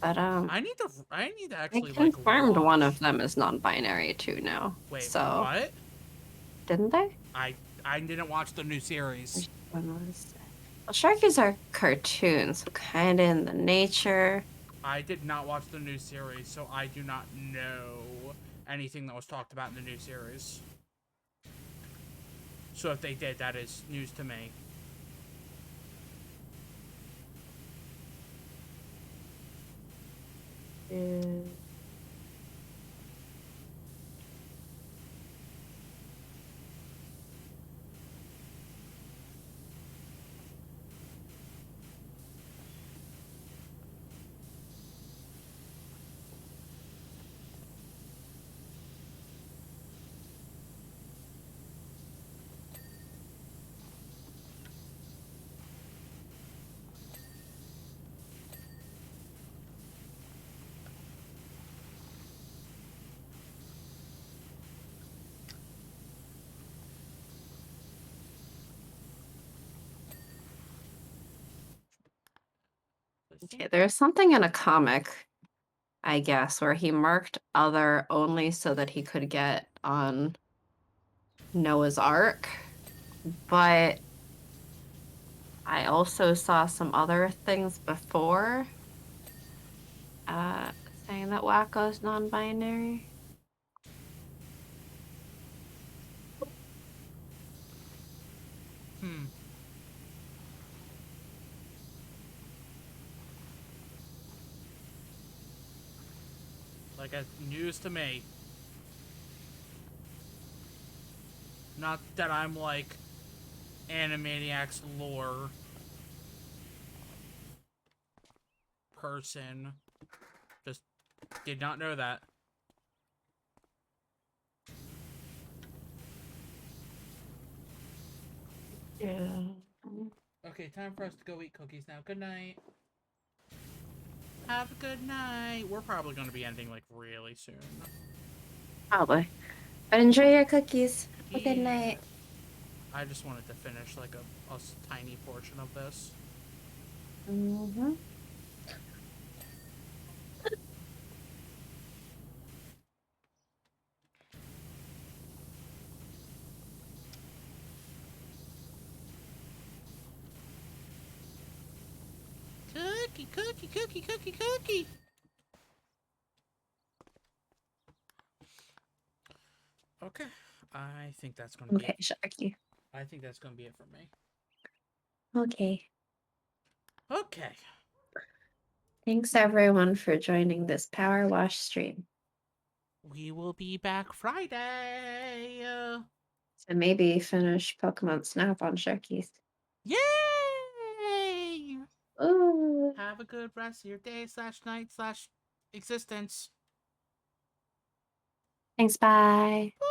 But I need to I actually confirmed one watch. of them is non-binary too now. Wait, So what? didn't they? I didn't watch the new series. Which one was it? Well, Sharkies are cartoons, so kind of in the nature. I did not watch the new series, so I do not know anything that was talked about in the new series. So if they did, that is news to me. Okay, there's something in a comic, I guess, where he marked other only so that he could get on Noah's Ark. But I also saw some other things before uh, saying that Wacko's non-binary. Like, news to me. Not that I'm like Animaniacs lore person. Just did not know that. Yeah. Okay, time for us to go eat cookies now. Good night. Have a good night. We're probably going to be ending like really soon. Probably. But enjoy your cookies. Have a good Yeah. night. I just wanted to finish like a tiny portion of this. Mm-hmm. Cookie, cookie, cookie, cookie, cookie. Okay. I think that's going to be Okay, it. Sharky. I think that's going to be it for me. Okay. Okay. Thanks everyone for joining this Power Wash stream. We will be back Friday. So maybe finish Pokemon Snap on Sharkies. Yay! Ooh. Have a good rest of your day / night / existence. Thanks, bye. Bye.